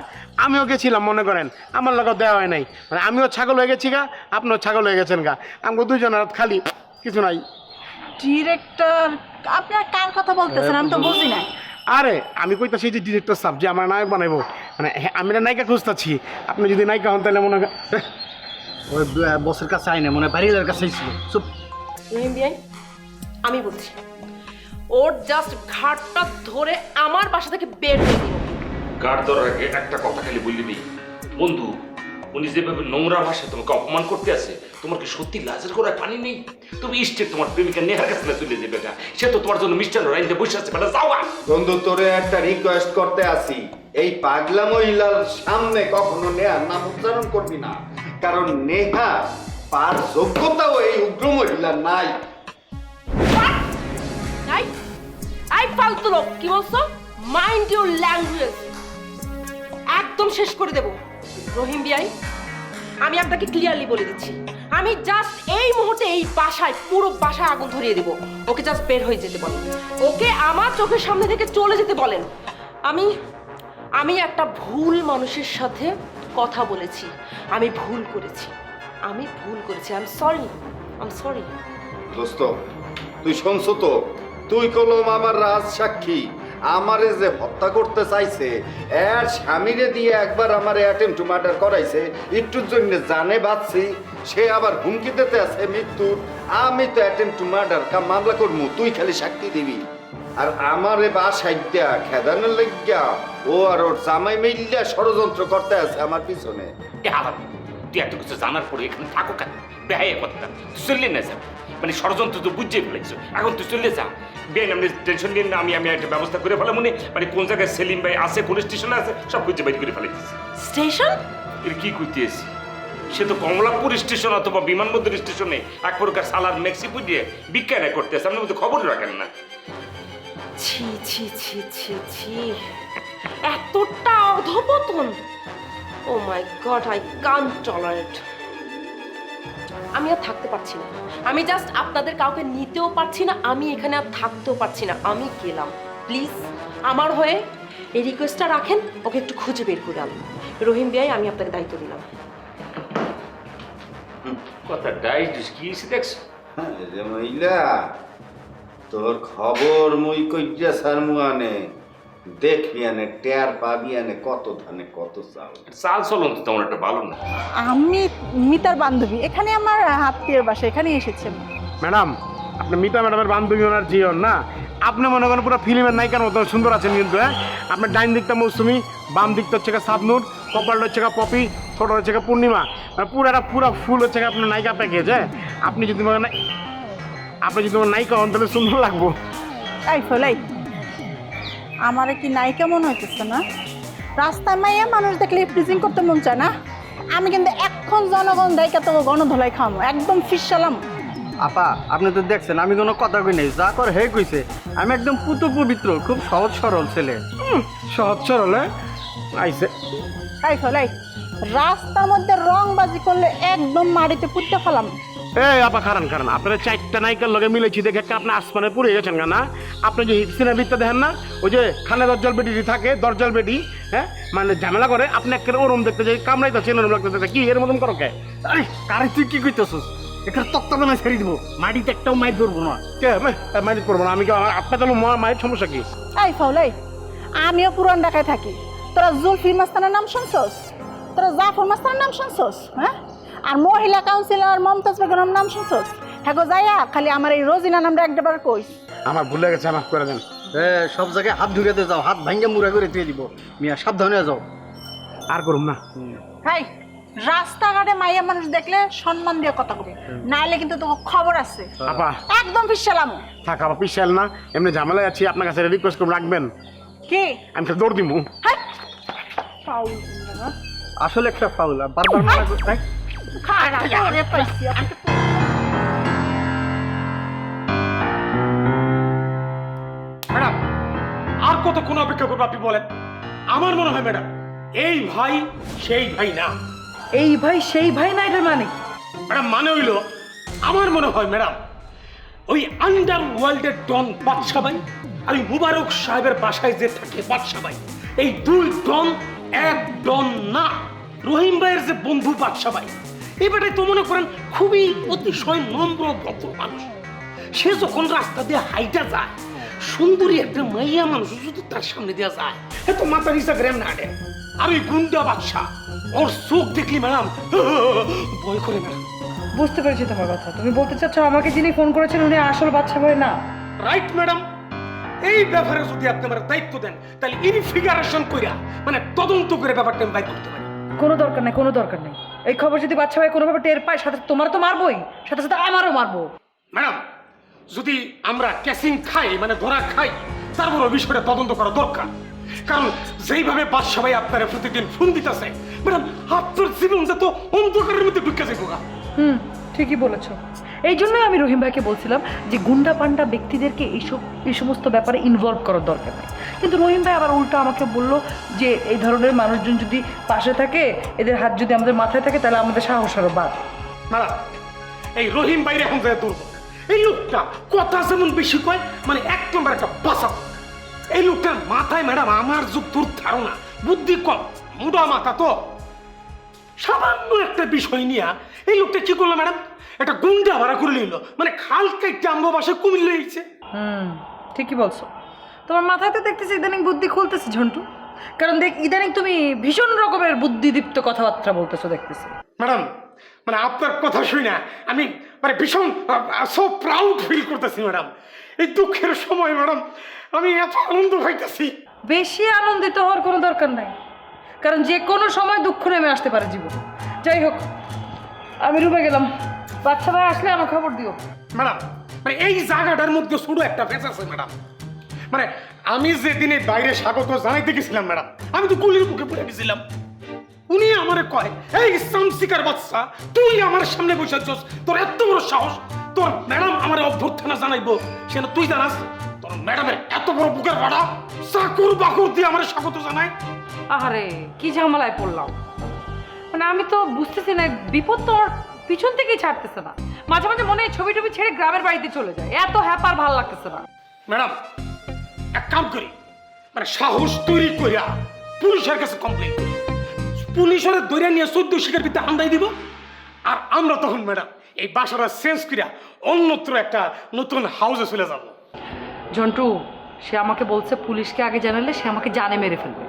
আমিও গেছিলাম, মনে করেন আমার লোক দেওয়া হয় নাই, মানে আমিও ছাগল হয়ে গেছি গা, আপনিও ছাগল হয়ে গেছেন গা, আমাকে দুজনের খালি কিছু নাই। ডিরেক্টর? আপনার কার কথা বলতেছেন? আমি তো বুঝি না। আরে আমি কইতাছি যে ডিরেক্টর সাহেব যে আমার নায়ক বানাইবো, মানে আমি না নায়িকা খুঁজতাছি। আপনি যদি নায়িকা হন তাহলে মনে করেন ওই বসের কাছে আইনে, মনে হয় বাড়ির কাছে ছিল। চুপ। রহিম বিয়াই, আমি বলছি, ওর জাস্ট ঘাটটা ধরে আমার বাসা থেকে বের করে দিন। গাড় ধরার আগে একটা কথা খালি বললি নেই বন্ধু, উনি যেভাবে নোংরা ভাষায় তোমাকে অপমান করতে আসে, তোমার কি সত্যি লাজের গোড়ায় পানি নেই? তুমি ইস্টের তোমার প্রেমিকা নেহার কাছে চলে যাবে গা, সে তো তোমার জন্য মিষ্টান্ন রাইন্দে বসে আছে, বেটা যাও গা। বন্ধু, তোরে একটা রিকোয়েস্ট করতে আসি, এই পাগলা মহিলার সামনে কখনো নেহার নাম উচ্চারণ করবি না, কারণ নেহা পার যোগ্যতাও এই উগ্র মহিলার নাই। আই ফালতু লোক, কি বলছো? Mind your language. একদম শেষ করে দেব রহিম বিয়াই। আমি আপনাকে ক্লিয়ারলি বলে দিচ্ছি, আমি জাস্ট এই মুহূর্তে এই বাসায়, পুরো বাসায় আগুন ধরিয়ে দেব। ওকে জাস্ট বের হয়ে যেতে বলেন, ওকে আমার চোখের সামনে থেকে চলে যেতে বলেন। আমি একটা ভুল মানুষের সাথে কথা বলেছি, আমি ভুল করেছি। I am sorry. দোস্ত, তুই শুনছো তো? তুই কলম আমার রাজ সাক্ষী। আমারে যে হত্যা করতে চাইছে, এর স্বামীরে দিয়ে একবার আমার অ্যাটেম্প টু মার্ডার করাইছে, একটুর জন্য জানে বাঁচছি, সে আবার হুমকি দিতে আছে মৃত্যুর। আমি তো অ্যাটেম্প টু মার্ডার মামলা করবো, তুই খালি সাক্ষী দিবি। আর আমারে বাসায় খেদানোর লাগিয়া ও আর ওর জামাই মিল্লা ষড়যন্ত্র করতে আছে আমার পিছনে। তুই এত কিছু জানার পরে এখানে থাকো কেন? বেহাইয়া কথা, তুই চললে না যা, মানে ষড়যন্ত্র তো বুঝে ফেলেছো, এখন তুই চলে যা। বেন, আপনি টেনশন নিন না, আমি একটা ব্যবস্থা করে ফেলাম। মানে কোন জায়গায় সেলিম ভাই আছে, কোন স্টেশনে আছে, সব খুঁজে বাইর করে ফেলেছি। স্টেশন? এর কি করতেছি? সে তো কমলাপুর স্টেশন অথবা বিমানবন্দর স্টেশনে এক প্রকার সালার মেক্সিকো দিয়ে বিজ্ঞান করতেছে, আপনি মধ্যে খবর রাখেন না। ছি ছি ছি ছি ছি, এতটা অধপতন! ও মাই গড, আই কান্ট টলারেট। আমি আর থাকতে পারছি না, আমি জাস্ট আপনাদের কাউকে নিতেও পারছি না, আমি এখানে আর থাকতেও পারছি না, আমি গেলাম। প্লিজ আমার হয়ে এই রিকোয়েস্টটা রাখেন, ওকে একটু খুঁজে বের করে আনুন। রহিম বিয়াই, আমি আপনাকে দায়িত্ব দিলাম। কথা ডাইট কি দেখছো? মহিলা তোর খবর মুই কইয়া সারমু আনে, দেখবি আনে, টের পাবি আনে, কত ধানে কত চাল। চাল চলন তো তেমন একটা ভালো না। আমি মিতার বান্ধবী, এখানে আমার আত্মীয়ের বাসা, এখানে এসেছেন। ম্যাডাম, আপনি মিতা ম্যাডামের বান্ধবী ওনার জিয়ন না? আপনি মনে করেন পুরো ফিল্মের নায়িকার মতো সুন্দর আছেন কিন্তু। হ্যাঁ, আপনার ডাইন দিকটা মৌসুমি, বাম দিকটা হচ্ছে সাবনুর, কপালটা হচ্ছে পপি, ছোট হচ্ছে পূর্ণিমা, মানে পুরা ফুল হচ্ছে আপনার নায়িকা প্যাকেজ। হ্যাঁ, আপনি যদি মনে নায়িকা হন তাহলে সুন্দর লাগবো। এই ফলাই, আমারে কি নায়িকা মনে হইতেছে না? রাস্তায় মাইয়া মানুষ দেখলে প্রিজিং করতে মন চায় না? আমি কিন্তু এখন জনগণ দায়িকা তো গণধলাই খাওয়াবো, একদম ফিসালাম। আপা, আপনি তো দেখছেন আমি কোনো কথা কই নাই, যা কর হে কইছে। আমি একদম পুত পবিত্র, খুব সহজ সরল ছেলে। সহজ সরল আইসে। এই ফলাই, রাস্তার মধ্যে রংবাজি করলে একদম মাটিতে পুঁতে ফেলাম। এই আপা, খারান আপনারা 4টা নায়িকার লগে মিলেছি দেখে একটা আপনি আসমানে পুড়ে গেছেন না? আপনি যে সিনেমাটা দেখেন না, ওই যে খানে দরজাল বেটি থাকে, দরজাল বেটি, হ্যাঁ, মানে ঝামেলা করে, আপনি একটা ওরম দেখতে যাই কামড়াইতেছে, ওরম লাগতেছে, কি এর মতন করো কে? আরে কারে তুই কি কইতেছিস? এখানে তক্তা বানায় ছেড়ে দিব, মাটিতে একটাও মাইর ধরবো না। কে মাইট করবো না? আমি আপনার তাহলে মায়ের সমস্যা কি? এই ফাউলাই, আমিও পুরান ঢাকায় থাকি। তোরা জুলফি মাস্তানের নাম শুনছস? তোরা জাফর মাস্তানের নাম শুনছস? হ্যাঁ, আর মহিলা কাউন্সিলর মমতাজ বেগমের নাম শুনছস? হ্যাঁ গো, যাইয়া খালি আমার এই রোজিনা নামটা একবার কইস। আমার ভুলে গেছে, মাফ করে দেন। সব জায়গায় হাত ঢুকাতে যাও, হাত ভাঙ্গে মুড়া করে দিয়ে দিব। মিয়া সাবধানে যাও। আর করুম না। হাই, রাস্তাঘাটে মাইয়া মানুষ দেখলে সম্মান দিয়ে কথা কবি, নাইলে কিন্তু তোমার খবর আছে। আপা একদম ফিসালাম। থাক আপা, পিছাল না, এমনি ঝামেলায় আছি, আপনার কাছে রিকোয়েস্ট করে রাখবেন। কি? আমি তো দৌড় দিমু। ফাউল আসলে একটা ফাউল, বারবার মানা করতে। ম্যাডাম, আর কতক্ষণ অপেক্ষা করবো আপনি বলেন? আমার মনে হয় ম্যাডাম, এই ভাই সেই ভাই না। এই ভাই সেই ভাই না, এটা মানে ম্যাডাম মানে হইল, আমার মনে হয় ম্যাডাম, ওই আন্ডার ওয়ার্ল্ডের ডন বাদশা ভাই আর ওই মুবারক সাহেবের বাসায় যে থাকে বাদশা ভাই, এই দুই ডন এক ডন না। রহিম ভাইয়ের যে বন্ধু বাদশা ভাই, এই বেটাই তো মনে করেন খুবই অতিশয় নম্র ভদ্র মানুষ। সে যখন রাস্তা দিয়ে হাইটা যায়, সুন্দরী একটা মাইয়া মানুষ যদি তার সামনে দিয়ে যায়, এত মাথা নিচা গ্রাম না হাঁটে। আর ওই গুন্ডা বাদশা, ওর চোখ দেখলি ম্যাডাম ভয় করে ম্যাডাম। বুঝতে পেরেছি তোমার কথা। তুমি বলতে চাচ্ছ আমাকে যিনি ফোন করেছেন উনি আসল বাচ্চা ভাই না? রাইট ম্যাডাম, এই ব্যাপারে যদি আপনি আমার দায়িত্ব দেন, তাহলে ইনফিগারেশন কইরা মানে তদন্ত করে ব্যাপারটা আমি বাইর করতে পারি। কোনো দরকার নাই, কোনো দরকার নেই। এই খবর যদি বাচ্চা ভাই কোনোভাবে টের পায়, সাথে তোমার তো মারবোই, সাথে সাথে আমারও মারবো। ম্যাডাম, যদি আমরা ক্যাসিং খাই মানে ধরা খাই, তারপর বিষয়টা তদন্ত করা দরকার। কারণ যেইভাবে বাদশা ভাই আপনারা প্রতিদিন ফোন দিতেছে ম্যাডাম, আপনার জীবনটা তো অন্ধকারের মধ্যে ঢুকে যাইব। ঠিকই বলেছো। এই জন্যই আমি রহিম ভাইকে বলছিলাম যে গুন্ডা পান্ডা ব্যক্তিদেরকে এই সমস্ত ব্যাপারে ইনভলভ করার দরকার নেই। কিন্তু রহিম ভাই আবার উল্টো আমাকে বললো যে এই ধরনের মানুষজন যদি পাশে থাকে, এদের হাত যদি আমাদের মাথায় থাকে, তাহলে আমাদের সাহস আরো বাড়ে। ম্যাডাম, এই রহিম ভাইয়ের এখন যায় দুর্বল। এই লোকটা কথা যেমন বেশি কয়, মানে এক নম্বর একটা বাসা। এই লোকটার মাথায় ম্যাডাম আমার যুদ্ধর ধারণা, বুদ্ধি কম, মুডা মাথা তো। সামান্য একটা বিষয় নিয়ে এই লোকটা কি করলো ম্যাডাম, একটা গুন্ডা ভাড়া করে নিল, মানে খাল কেটে আম্ব বাসে কুমিল্লা হয়েছে। ঠিকই বলছো। তোমার মাথায় তো দেখতেছি ইদানিং বুদ্ধি খুলতেছে ঝন্টু, কারণ দেখ ইদানিং তুমি ভীষণ রকমের বুদ্ধিদীপ্ত কথাবার্তা বলতেছো দেখতেছি। ম্যাডাম, মানে আপনার কথা শুই না আমি মানে ভীষণ সো প্রাউড ফিল করতেছি ম্যাডাম। এই দুঃখের সময় ম্যাডাম আমি এত আনন্দ পাইতেছি। বেশি আনন্দিত হওয়ার কোনো দরকার নাই, কারণ যে কোনো সময় দুঃখ নেমে আসতে পারে জীবনে। যাই হোক, আমি রুমে গেলাম, বাচ্চা ভাই আসলে আমার খবর দিও। ম্যাডাম, মানে এই জায়গাটার মধ্যে শুধু একটা ফেস আছে ম্যাডাম। মানে আমি যেদিনে বাইরে স্বাগত জানাইতে গেছিলাম ম্যাডাম, আমি তো গুলির মুখে পড়ে গেছিলাম। উনি আমারে কয়, এই সামসিকার বাচ্চা, তুই আমার সামনে বসে আছিস, তোর এত বড় সাহস, তোর ম্যাডাম আমার অভ্যর্থনা জানাইবো, সেটা তুই জানাস? তোর ম্যাডামের এত বড় বুকের বাড়া, চাকর বাকর দিয়ে আমার স্বাগত জানাই। আহারে, কি ঝামেলায় পড়লাম। মানে আমি তো বুঝতেছি না, বিপদ তো আমার পিছন থেকেই ছাড়তেছে না। মাঝে মাঝে মনে হয় ছবি টবি ছেড়ে গ্রামের বাড়িতে চলে যায়, এত হ্যাপার ভালো লাগতেছে না। ম্যাডাম, এক কাম করি, মানে সাহস তৈরি করিয়া পুলিশের কাছে কমপ্লেন করি, পুলিশের দৈরা নিয়ে 14 শিকার ভিতরে আন্দাই দিব। আর আমরা তখন ম্যাডাম এই বাসাটা চেঞ্জ করিয়া অন্যত্র একটা নতুন হাউসে চলে যাব। ঝন্টু, সে আমাকে বলছে পুলিশকে আগে জানালে সে আমাকে জানে মেরে ফেলবে।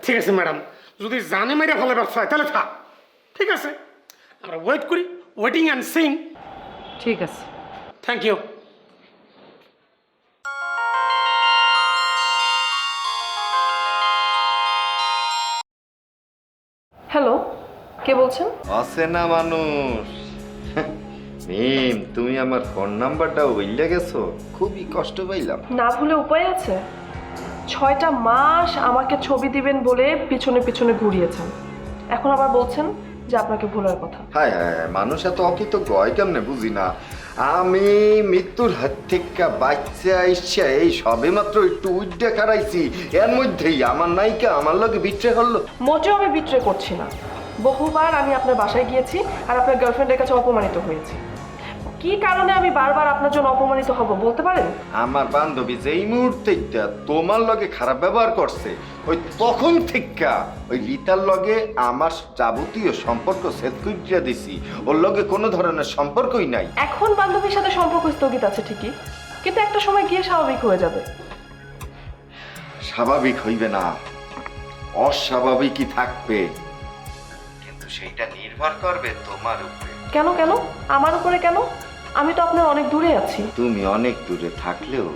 ঠিক আছে ম্যাডাম, যদি জানে মেরে ফেলে ব্যবসা তাহলে থাক, ঠিক আছে, আমরা ওয়েট করি, ওয়েটিং অ্যান্ড সিং। ঠিক আছে, থ্যাংক ইউ। হ্যালো, কে বলছেন? অচেনা মানুষ। মিম, তুমি আমার ফোন নাম্বারটা বললে গেছো, খুবই কষ্ট পাইলাম। না ভুলে উপায় আছে? 6টা মাস আমাকে ছবি দিবেন বলে পিছনে পিছনে ঘুরিয়েছেন, এখন আবার বলছেন যে আপনাকে ভুলার কথা। হায় হায়, মানুষ এত অকৃতজ্ঞ হয় কেমনে বুঝি না। আমি মৃত্যুর হাত থেকে বাচ্চা ইচ্ছা এই সবে মাত্র একটু উইডে খারাইছি, এর মধ্যেই আমার নায়িকা আমার লগে বিট্রে করলো। মোটেও আমি বিট্রে করছি না। বহুবার আমি আপনার বাসায় গিয়েছি আর আপনার গার্লফ্রেন্ডের কাছে অপমানিত হয়েছি। কি কারণে আমি বারবার আপনার জন্য অপমানিত হব বলতে পারেন? আমার বান্ধবী যেই মুহূর্তে তোমার লগে খারাপ ব্যবহার করছে, ওই তখন থেকে ওই রিতার লগে আমার যাবতীয় সম্পর্ক ছেদ করিয়া দিছি। ওর লগে কোনো ধরনের সম্পর্কই নাই। এখন বান্ধবীর সাথে সম্পর্ক স্থগিত আছে ঠিকই, কিন্তু একটা সময় গিয়ে স্বাভাবিক হয়ে যাবে। স্বাভাবিক হইবে না, অস্বাভাবিকই থাকবে, কিন্তু সেইটা নির্ভর করবে তোমার উপরে। কেন কেন আমার উপরে কেন? আমি তো আপনার অনেক দূরে আছি। তুমি অনেক দূরে থাকলেও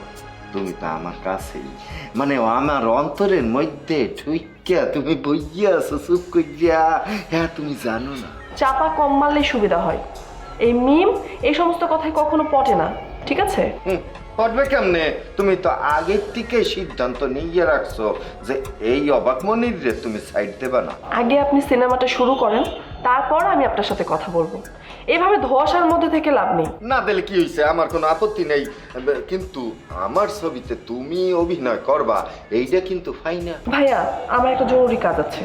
তুমি তো আমার কাছেই, মানে আমার অন্তরের মধ্যে ঠুইকা তুমি বইয়া আছো চুপ করিয়া। হ্যাঁ, তুমি জানো না, চাপা কম মারলেই সুবিধা হয়। এই মিম এই সমস্ত কথাই কখনো পটে না, ঠিক আছে? পড়বে কেমনে? তুমি তো আগের থেকে সিদ্ধান্ত নিয়ে রাখছো যে এই অবাক মনিরে তুমি সাইড দেবা না। আগে আপনি সিনেমাটা শুরু করেন, তারপর আমি আপনার সাথে কথা বলবো। এভাবে ধোঁয়াশার মধ্যে থেকে লাভ নেই। না দিলে কি হয়েছে, আমার কোনো আপত্তি নেই, কিন্তু আমার ছবিতে তুমি অভিনয় করবা এইটা কিন্তু ফাইনা। ভাইয়া, আমার একটা জরুরি কাজ আছে,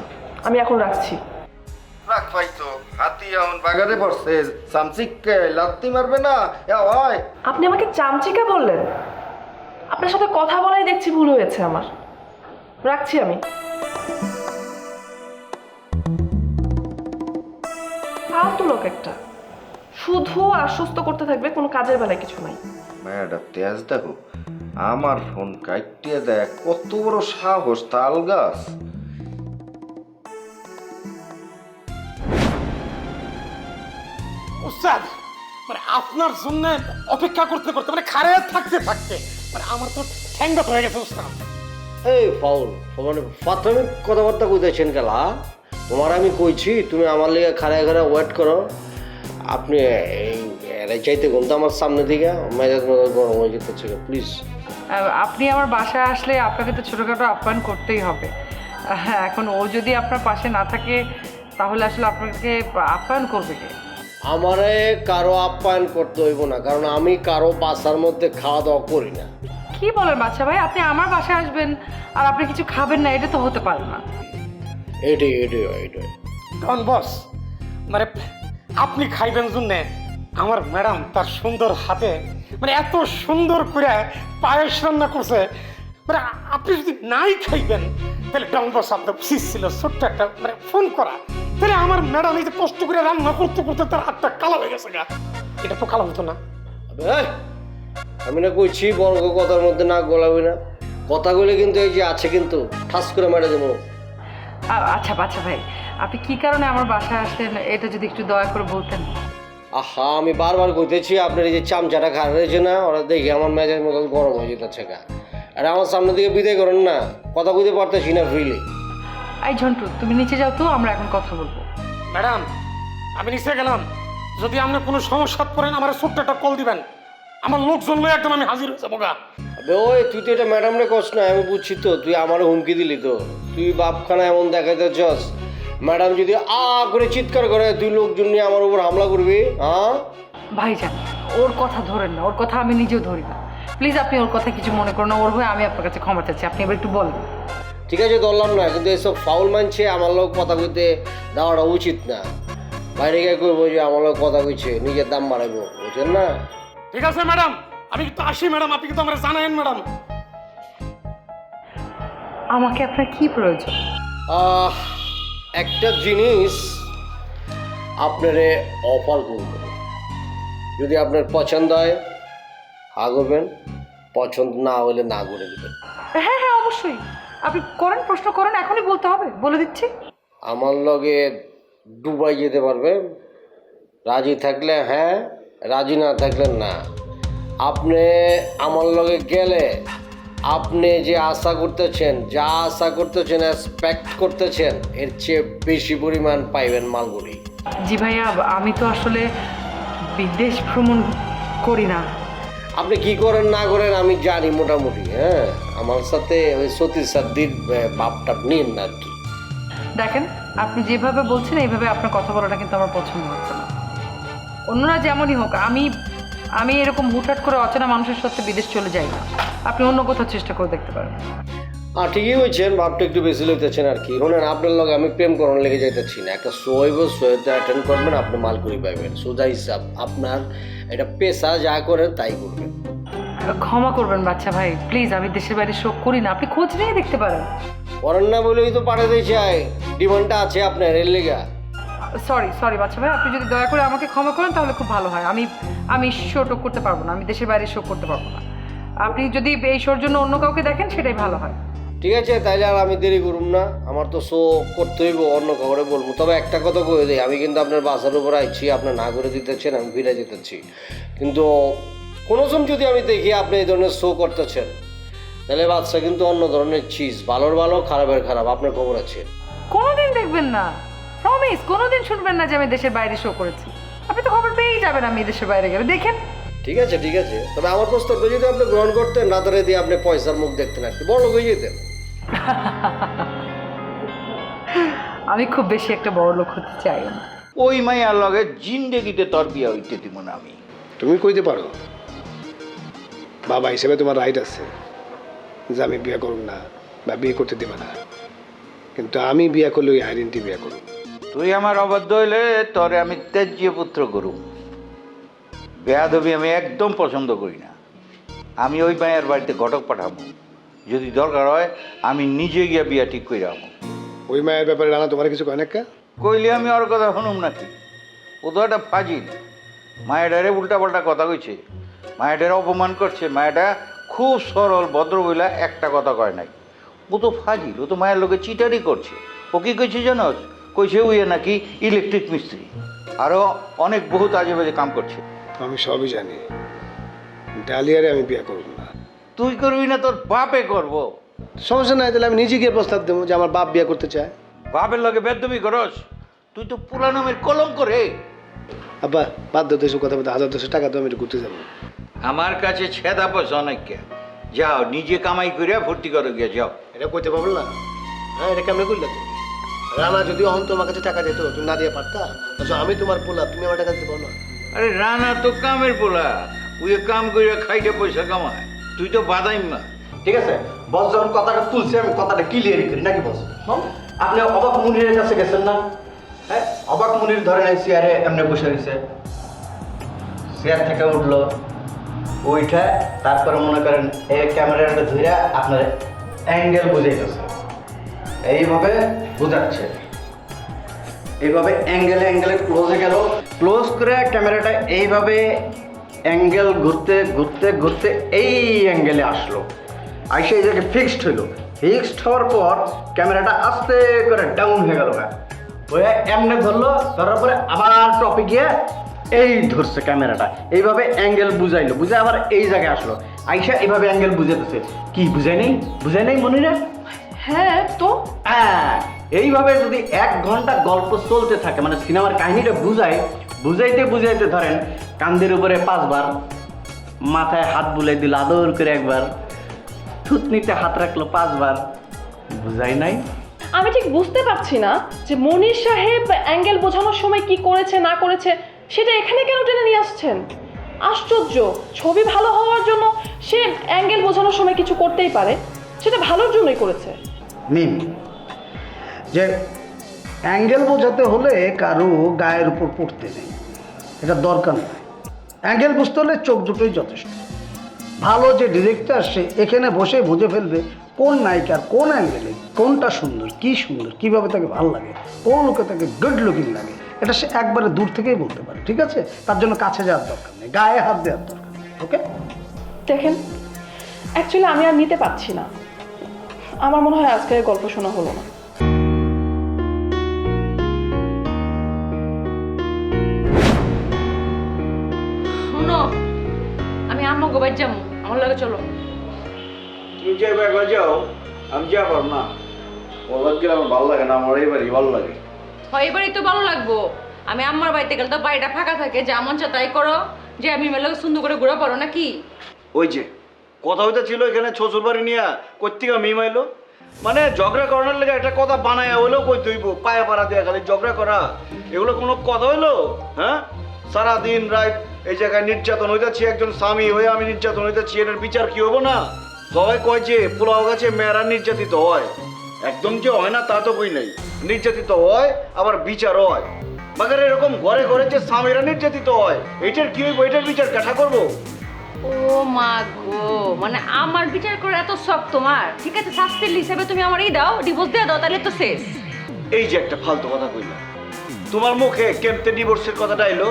আমি এখন রাখছি। রাখ ভাই, তো হাতি এমন বাগারে পড়ছে, চামচিককে লাত্তি মারবে না হয়। আপনি আমাকে চামচিকা বললেন? আপনার সাথে কথা বলাই দেখছি ভুল হয়েছে আমার। রাখছি আমি। ফালতু লোক একটা, শুধু আশ্বস্ত করতে থাকবে, কোনো কাজের বেলায় কিছু নাই। ম্যাডাম তেজ দেখো, আমার ফোন কাটিয়ে দেয়, কত বড় সাহস তাল গাছ। উস্তাদ, মানে আপনার জন্য অপেক্ষা করতে করতে মানে খারাপ থাকতে থাকতে মানে আমার তো ঠ্যাঙ্গত হয়ে গেছে উস্তাদ। এই ফাউল, মানে প্রাথমিক কথাবার্তা কইতেছেন কেলা? তোমার আমি কইছি তুমি আমার লিগে খাড়ায় খাড়া ওয়েট করো। আপনি এই চাইতে কিন্তু আমার সামনে দিকে মেজাজ মেজাজ গরম হয়ে যেতেছে, প্লিজ। আপনি আমার বাসায় আসলে আপনাকে তো ছোটোখাটো আপ্যায়ন করতেই হবে। হ্যাঁ, এখন ও যদি আপনার পাশে না থাকে তাহলে আসলে আপনাকে আপ্যায়ন করবে কে? আমারে কারো আপ্যায়ন করতে হইব না, কারণ আমি কারো বাসার মধ্যে খাওয়া দাওয়া করি না। কি বলেন বাচ্চা ভাই, আপনি আমার বাসায় আসবেন আর আপনি কিছু খাবেন না? এটা তো হতে পারে না। এটাই ডন বস, মানে আপনি খাইবেন জন্য আমার ম্যাডাম তার সুন্দর হাতে মানে এত সুন্দর করে পায়েস রান্না করছে, মানে আপনি যদি নাই খাইবেন তাহলে ডন বস আপনার উচিত ছিল ছোট্ট একটা মানে ফোন করা, তাহলে আমার ম্যাডাম এই যে কষ্ট করে রান্না করতে করতে তার হাতটা কালো হয়ে গেছে গা, এটা তো কালো হতো না। আমি না কইছি বড় কথার মধ্যে না গলাবি না, কথা বলে কিন্তু এই যে আছে কিন্তু ঠাস করে মেরে দেবো। আচ্ছা বাচ্চা ভাই, আপনি কি কারণে আমার বাসায় আসলেন এটা যদি একটু দয়া করে বলতেন। আহা, আমি বারবার কইতেছি আপনার এই যে চামচাটা খারাপ হয়েছে না, ওরা দেখে আমার মেজাজ মতো গরম হয়ে যেতেছে গা। আর আমার সামনে দিকে বিদায় করেন না, কথা কইতে পারতেছি না ফ্রিলি। এই ঝন্টু, তুমি নিচে যাও তো, আমরা এখন কথা বলবো। ম্যাডাম, আমি নিচে গেলাম, যদি আপনার কোনো সমস্যা পড়েন আমার ছোট্ট একটা কল দিবেন, আমার লোকজন লয়ে একদম আমি হাজির হয়ে যাবো গা। ওই তুই তো এটা ম্যাডাম রে কস না, আমি বুঝছি তো, তুই আমারও হুমকি দিলি তো। তুই বাপখানা এমন দেখাইতে চাস, ম্যাডাম যদি করে চিৎকার করে তুই লোকজন নিয়ে আমার উপর হামলা করবি? হ্যাঁ ভাইজান, ওর কথা ধরেন না, ওর কথা আমি নিজেও ধরি না। প্লিজ আপনি ওর কথা কিছু মনে করেন না, ওর হয়ে আমি আপনার কাছে ক্ষমা চাচ্ছি, আপনি এবার একটু বলেন। ঠিক আছে, ধরলাম না, কিন্তু এসব ফাউল মানছে আমার লোক কথা কইতে দেওয়াটা উচিত না। বাইরে গিয়ে করবো যে আমার লোক কথা কইছে, নিজের দাম বাড়াইবো, বুঝছেন না? ঠিক আছে ম্যাডাম, আমি কিন্তু আসি ম্যাডাম, আপনি কিন্তু আমরা জানায়েন ম্যাডাম। আমাকে আপনার কি প্রয়োজন? একটা জিনিস আপনারে অফার করব, যদি আপনার পছন্দ হয় হা করবেন, পছন্দ না হলে না করে দেবেন। হ্যাঁ হ্যাঁ অবশ্যই, আপনি করেন, প্রশ্ন করেন, এখনই বলতে হবে, বলে দিচ্ছি। আমার লগে দুবাই যেতে পারবে? রাজি থাকলে হ্যাঁ, রাজি না থাকলে না। আপনি আমার লগে গেলে আপনি যে আশা করতেছেন, যা আশা করতেছেন, এক্সপেক্ট করতেছেন, এর চেয়ে বেশি পরিমাণ পাইবেন মালগুড়ি। জি ভাইয়া, আমি তো আসলে বিদেশ ভ্রমণ করি না। আপনি কি করেন না করেন আমি জানি মোটামুটি। হ্যাঁ, আমার সাথে ওই সতী সাদ্দির ভাবটা নিন আর কি। দেখেন, আপনি যেভাবে বলছেন এইভাবে আপনার কথা বলাটা কিন্তু আমার পছন্দ হচ্ছে না। অন্যরা যেমনই হোক, আমি এরকম হুটহাট করে অচেনা মানুষের সাথে বিদেশ চলে যাই না। আপনি অন্য কোথাও চেষ্টা করে দেখতে পারেন। ঠিকই হয়েছেন, ভাবটা একটু বেশি লইতেছেন আর কি। শোনেন, আপনার লগে আমি প্রেম করার লেগে যাইতেছি না। একটা শোতে অ্যাটেন্ড করবেন, আপনি মালকুড়ি পাইবেন, সোজা হিসাব। আপনার এটা পেশা, যা করেন তাই করবেন। ক্ষমা করবেন বাচ্চা ভাই, প্লিজ, আমি দেশের বাইরে শো করি না, আপনি খোঁজ নিয়ে দেখতে পারেন। করেন না বলেই তো পাঠাতে চাই, ডিমান্ডটা আছে আপনার এর লেগা। সরি বাচ্চা ভাই, আপনি যদি দয়া করে আমাকে ক্ষমা করেন তাহলে খুব ভালো হয়। আমি শো টো করতে পারবো না, আমি দেশের বাইরে শো করতে পারবো না। আপনি যদি এই শোর জন্য অন্য কাউকে দেখেন সেটাই ভালো হয়। ঠিক আছে, তাইলে আর আমি দেরি করুম না। আমার তো শো করতে হইব, অন্য খবরে বলবো। তবে একটা কথা কয়ে দিই, আমি কিন্তু আপনার বাসার উপর আইছি, আপনার না করে দিতেছেন, আমি ফিরে যেতেছি। কিন্তু কোনো সময় যদি আমি দেখি আপনি এই ধরনের শো করতেছেন, তাহলে বাচ্চা কিন্তু অন্য ধরনের চিজ, ভালোর ভালো, খারাপের খারাপ, আপনার খবর আছে। কোনোদিন দেখবেন না, প্রমিস, কোনোদিন শুনবেন না যে আমি দেশের বাইরে শো করেছি। আপনি তো খবর পেয়েই যাবেন আমি দেশের বাইরে গেলে, দেখেন। ঠিক আছে, তবে আমার প্রস্তাবটা যদি আপনি গ্রহণ করতেন, না ধরে দিয়ে আপনি পয়সার মুখ দেখতেন, আর কি বড় হয়ে যেতেন। আমি খুব বেশি একটা বড় লোক হতে চাই না। ওই মাইয়ার লগে জিন্দেগিতে তোর বিয়া হইতে দিব না আমি। তুমি কইতে পারো, বাবা হিসেবে তোমার রাইট আছে যে আমি বিয়ে করব না বা বিয়ে করতে দেবে না, কিন্তু আমি বিয়ে করলে ওই আইডেন্টি বিয়ে করব। তুই আমার অবাধ্য হইলে তোরে আমি ত্যায্য পুত্র করুম। বেয়াদবি আমি একদম পছন্দ করি না। আমি ওই মায়ের বাড়িতে ঘটক পাঠাবো, যদি দরকার হয় আমি নিজে গিয়া বিয়া ঠিক করে যাবো। ওই মায়ের ব্যাপারে রানা তোমার কিছু কয় না? কইলে আমি ওর কথা শুনুম নাকি? ও তো একটা ফাজিল। মায়েরারে উল্টাপাল্টা কথা কইছে, মায়েটারে অপমান করছে। মায়েটা খুব সরল ভদ্র বইলা একটা কথা কয় নাই। ও তো ফাজিল, ও তো মায়ের লোকে চিটারি করছে। ও কি কইছে জানোস? কইছে উইয়ে নাকি ইলেকট্রিক মিস্ত্রি, আরও অনেক বহুত আজে বাজে কাম করছে। আমি সবই জানি, ডালিয়ারে আমি বিয়ে করব না। তুই করবি না, তোর বাপে করবো। সমস্যা নাই, তাহলে আমি নিজে গিয়ে প্রস্তাব দেবো যে আমার বাপ বিয়ে করতে চায়। বাপের লগে বেদবি করস? তুই তো পুরা নামের কলঙ্ক রে। আব্বা বাধ্য দেশের কথা বলতে 1000-200 টাকা তো আমি একটু ঘুরতে যাবো। আমার কাছে ছেদা পয়সা অনেক কে, যাও নিজে কামাই করিয়া ভর্তি করো গিয়ে যাও। এটা কইতে পারবো না? হ্যাঁ, এটা কেমন করলে তুমি? রানা যদি অহন তোমার কাছে টাকা দিত, তুমি না দিয়ে পারতা? আচ্ছা, আমি তোমার পোলা, তুমি আমার টাকা দিতে পারো না? আরে রানা তো কামের পোলা, ওই কাম করিয়া খাইতে পয়সা কামায়। তুই তো বাদাইম না। ঠিক আছে, বস যখন কথাটা তুলছে আমি কথাটা ক্লিয়ার করি নাকি বস? আপনি অবাক মুনিরের কাছে গেছেন না? হ্যাঁ, অবাক মুনির ধরেন এই চেয়ারে এমনি বসে রয়েছে, চেয়ার থেকে উঠলো, ওইটা তারপরে মনে করেন এই ক্যামেরাটা ধরে আপনার অ্যাঙ্গেল বুঝাইতেছে, এইভাবে বুঝাচ্ছে, এইভাবে অ্যাঙ্গেলে ক্লোজে গেল, ক্লোজ করে ক্যামেরাটা এইভাবে অ্যাঙ্গেল ঘুরতে ঘুরতে ঘুরতে এই অ্যাঙ্গেলে আসলো, আইসে এই জায়গায় ফিক্সড হইলো। ফিক্সড হওয়ার পর ক্যামেরাটা আস্তে করে ডাউন হয়ে গেল, ওই এমনি ধরলো, ধরার পরে আবার টপে গিয়ে এই ধরছে ক্যামেরাটা, এইভাবে অ্যাঙ্গেল বুঝাইলো, বুঝে আবার এই জায়গায় আসলো, আইসা এইভাবে অ্যাঙ্গেল বুঝাইতেছে। কি বুঝাই নেই মনিরা? হ্যাঁ তো হ্যাঁ, এইভাবে যদি 1 ঘন্টা গল্প চলতে থাকে, মানে সিনেমার কাহিনীটা বুঝাইতে ধরেন কান্দের উপরে 5 বার, মাথায় হাত বুলাই দিল আদর করে একবার, থুতনিতে হাত রাখলো 5 বার, বুঝাই নাই? আমি ঠিক বুঝতে পারছি না যে মনির সাহেব অ্যাঙ্গেল বোঝানোর সময় কি করেছে না করেছে সেটা এখানে কেন টেনে নিয়ে আসছেন? আশ্চর্য, ছবি ভালো হওয়ার জন্য সে অ্যাঙ্গেল বোঝানোর সময় কিছু করতেই পারে, সেটা ভালোর জন্যই করেছে। মিম, যে অ্যাঙ্গেল বোঝাতে হলে কারো গায়ের উপর পড়তে নেই, এটা দরকার নেই। অ্যাঙ্গেল বুঝতে হলে চোখ দুটোই যথেষ্ট। ভালো যে ডিরেক্টর সে এখানে বসে বুঝে ফেলবে কোন নায়িকার কোন অ্যাঙ্গেলে কোনটা সুন্দর, কি সুন্দর, কীভাবে তাকে ভালো লাগে, কোন লোকে তাকে গুড লুকিং লাগে, এটা সে একবারে দূর থেকেই বলতে পারে। ঠিক আছে, তার জন্য কাছে যাওয়ার দরকার নেই, গায়ে হাত দেওয়ার দরকার নেই। ওকে, দেখেন অ্যাকচুয়ালি আমি আর নিতে পারছি না। আমার মনে হয় আজকে গল্প শোনা হলো না। শুনো, আমি আম্মা গোবাই যাবো, আমার লগে চলো। তুমি যাবে একবার যাও, আমি যাবো না। বলবার গেলে আমার ভালো লাগে না, আমার এবারই ভালো লাগে। হয় এবারই তো ভালো লাগবো। আমি আম্মার বাড়িতে গেলে তো বাড়িটা ফাঁকা থাকে, যা মন চায় তাই করো, যে আমি মেলে সুন্দর করে ঘুরে পড়ো নাকি? ওই যে কথা হইতে ছিল এখানে শ্বশুর বাড়ি নিয়ে কোথেকে মিম আইলো, মানে ঝগড়া করানোর লেগে একটা কথা বানায় হইলেও কই তুইব পায়ে পাড়া দেয়া খালি ঝগড়া করা, এগুলো কোনো কথা হইলো? হ্যাঁ, সারাদিন রাত এই জায়গায় নির্যাতন হইতেছি, একজন স্বামী হয়ে আমি নির্যাতন হইতেছি, এটার বিচার কি হবো না? সবাই কয় যে পোলাও গাছে মেয়েরা নির্যাতিত হয়, একদম যে হয় না তা তো কই নাই, নির্যাতিত হয় আবার বিচারও হয়। মাগার এরকম ঘরে ঘরে যে স্বামীরা নির্যাতিত হয়, এটার কি হইব? এটার বিচার কাঠা করবো? ও মা গো, মানে আমার বিচার করে এত শখ তোমার? ঠিক আছে, শাস্তির হিসেবে তুমি আমার এই দাও, ডিভোর্স দিয়ে দাও, তাহলে তো শেষ। এই যে একটা ফালতু কথা কইলা, তোমার মুখে কেমতে ডিভোর্সের কথাটা এলো?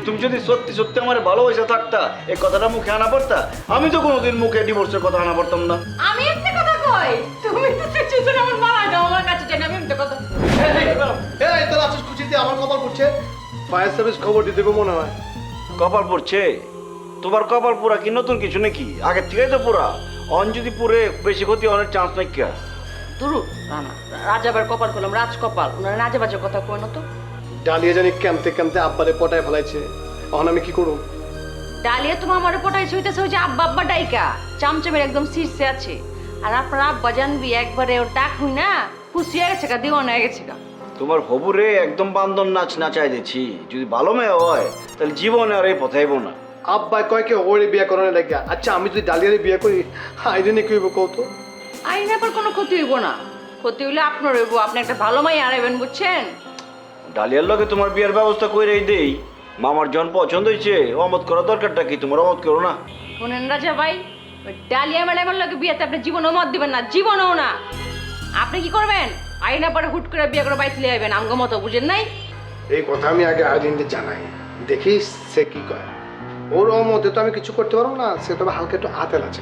তুমি যদি সত্যি সত্যি আমার ভালোবাসা থাকতা এই কথাটা মুখে আনা পড়তা, আমি তো কোনোদিন মুখে ডিভোর্সের কথা আনা পড়তাম না। আমি একটা কথা কই, তুমি তো সিচুয়েশন আমার মারা দাও, আমার কাছে জানি আমি একটা কথা। এই তোর আছিস খুশিতে আমার কপাল পড়ছে, ফায়ার সার্ভিস খবর দিতে হবে মনে হয়। কপাল পড়ছে? তোমার কপাল পুরা কি নতুন কিছু নাকি? আগের থেকেই তো পুরা। অন যদি পুরে বেশি ক্ষতি অনেক চান্স নাই কে? দুরু না না, রাজাবার কপাল করলাম, রাজ কপাল, ওনারা রাজা বাজে কথা কয় না তো। ডালিয়া জানি কেমতে কেমতে আব্বারে পটায় ফেলাইছে, এখন আমি কি করব? ডালিয়া তোমার আমারে পটাইছে হইতেছে ওই যে আব্বা আব্বা ডাইকা চামচামের একদম শীর্ষে আছে। আর আপনার আব্বা জানবি একবারে ওর ডাক হই না খুশি হয়ে গেছে গা, দিওয়ানা হয়ে গেছে গা। তোমার হবুরে একদম বান্দর নাচ নাচাই দিচ্ছি, যদি ভালো মেয়ে হয় তাহলে জীবনে আর এই পথাইব না। আব্বা কয় কে ওরে বিয়ে করানো লাগিয়া, আচ্ছা আমি যদি ডালিয়ারে বিয়ে করি আইনে কি হইব কত? আইনের পর কোনো ক্ষতি হইব না, ক্ষতি হইলে আপনার হইব, আপনি একটা ভালো মাই আড়াইবেন, বুঝছেন? ডালিয়ার লগে তোমার বিয়ের ব্যবস্থা কইরাই দেই। মামার জন পছন্দ হয়েছে, অমত করার দরকারটা কি? তোমার অমত করো না? শোনেন রাজা ভাই, ওই ডালিয়া ম্যাডামের লগে বিয়েতে আপনি জীবনেও মত দিবেন না, জীবনেও না। আপনি কি করবেন? আইনা পরে হুট করে বিয়ে করে বাইতে যাবেন, আমগো মতো, বুঝেন নাই? এই কথা আমি আগে আইডিনকে জানাই, দেখি সে কি কয়। ওর মধ্যে তো আমি কিছু করতে পারবো না, সে তবে হালকা একটু আতেল আছে।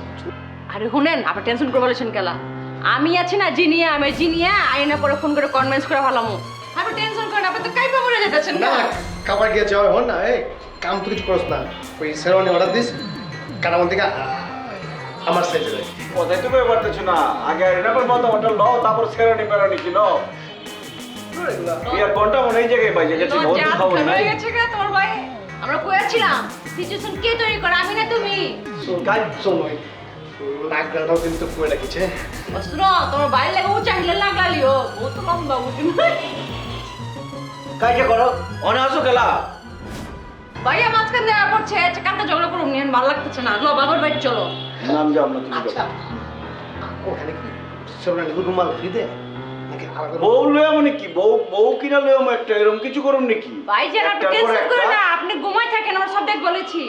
আরে শুনেন, আপনি টেনশন করে বলেছেন কেলা? আমি আছি না, জিনিয়া, আমি জিনিয়া আইনা পরে ফোন করে কনভিন্স করে ভালামু। আপনি টেনশন করেন, আপনি তো কাইপা পড়ে যেতেছেন না না। খাবার গিয়ে যাওয়া হন না, এই কাম তো কিছু করছ না, ওই সেরওয়ানি অর্ডার দিস কারামন থেকে আমার সাইজে যায়। কথাই তো কই পারতেছ না, আগে এটা পর মত ওটা লও, তারপর সেরানি পেরানি কি লও। বিয়ার কোনটা মনে এই জায়গায় পাইছে গেছে, বহুত খাওয়া নাই। হয়ে গেছে গা তোমার ভাই। আমরা কইছিলাম সিচুয়েশন কে তৈরি করে, আমি না তুমি? গাই শোনোই লাগলাটাও কিন্তু করে রাখিছে। অস্ত্র তোমার বাইরে লাগে ও চাইলে লাগালিও, ও তো লম্বা বুঝি না। কাজে করো, অনে আসো গেলা। ভাইয়া মাঝখান দেওয়া পড়ছে, কান্তা ঝগড়া করুন নিয়ে ভালো লাগতেছে না, লো বাবার বাড়ি চলো। নাম যাও না তুমি। আচ্ছা ওখানে কি সেরওয়ানি রুমাল ফ্রি দেয় নাকি আলাদা? বউ লয়ে মানে কি, বউ কিনা লয়ে একটা এরকম কিছু করুন নাকি? ভাই যেন আপনি একটার পর টেনশন করে একটা। না, আপনি ঘুমাই থাকেন, আমরা সব দেখ বলেছি।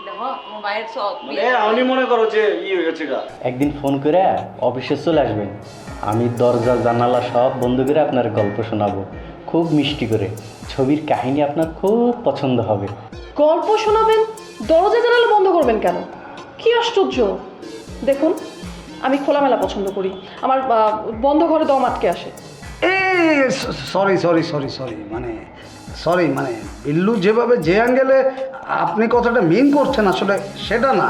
দেখো তোমার ভাইয়ের সব মানে আমি মনে করো যে হয়ে গেছে গা। একদিন ফোন করে অফিসে চলে আসবেন, আমি দরজা জানালা সব বন্ধ করে আপনার গল্প শোনাবো, খুব মিষ্টি করে। ছবির কাহিনী আপনার খুব পছন্দ হবে। গল্প শোনাবেন, দরজা জানালা বন্ধ করবেন কেন? কি আশ্চর্য! দেখুন, আমি খোলামেলা পছন্দ করি, আমার বন্ধ ঘরে দম আটকে আসে। সরি সরি সরি সরি মানে সরি মানে বিল্লু যেভাবে যে অ্যাঙ্গেলে আপনি কথাটা মিন করছেন আসলে সেটা না।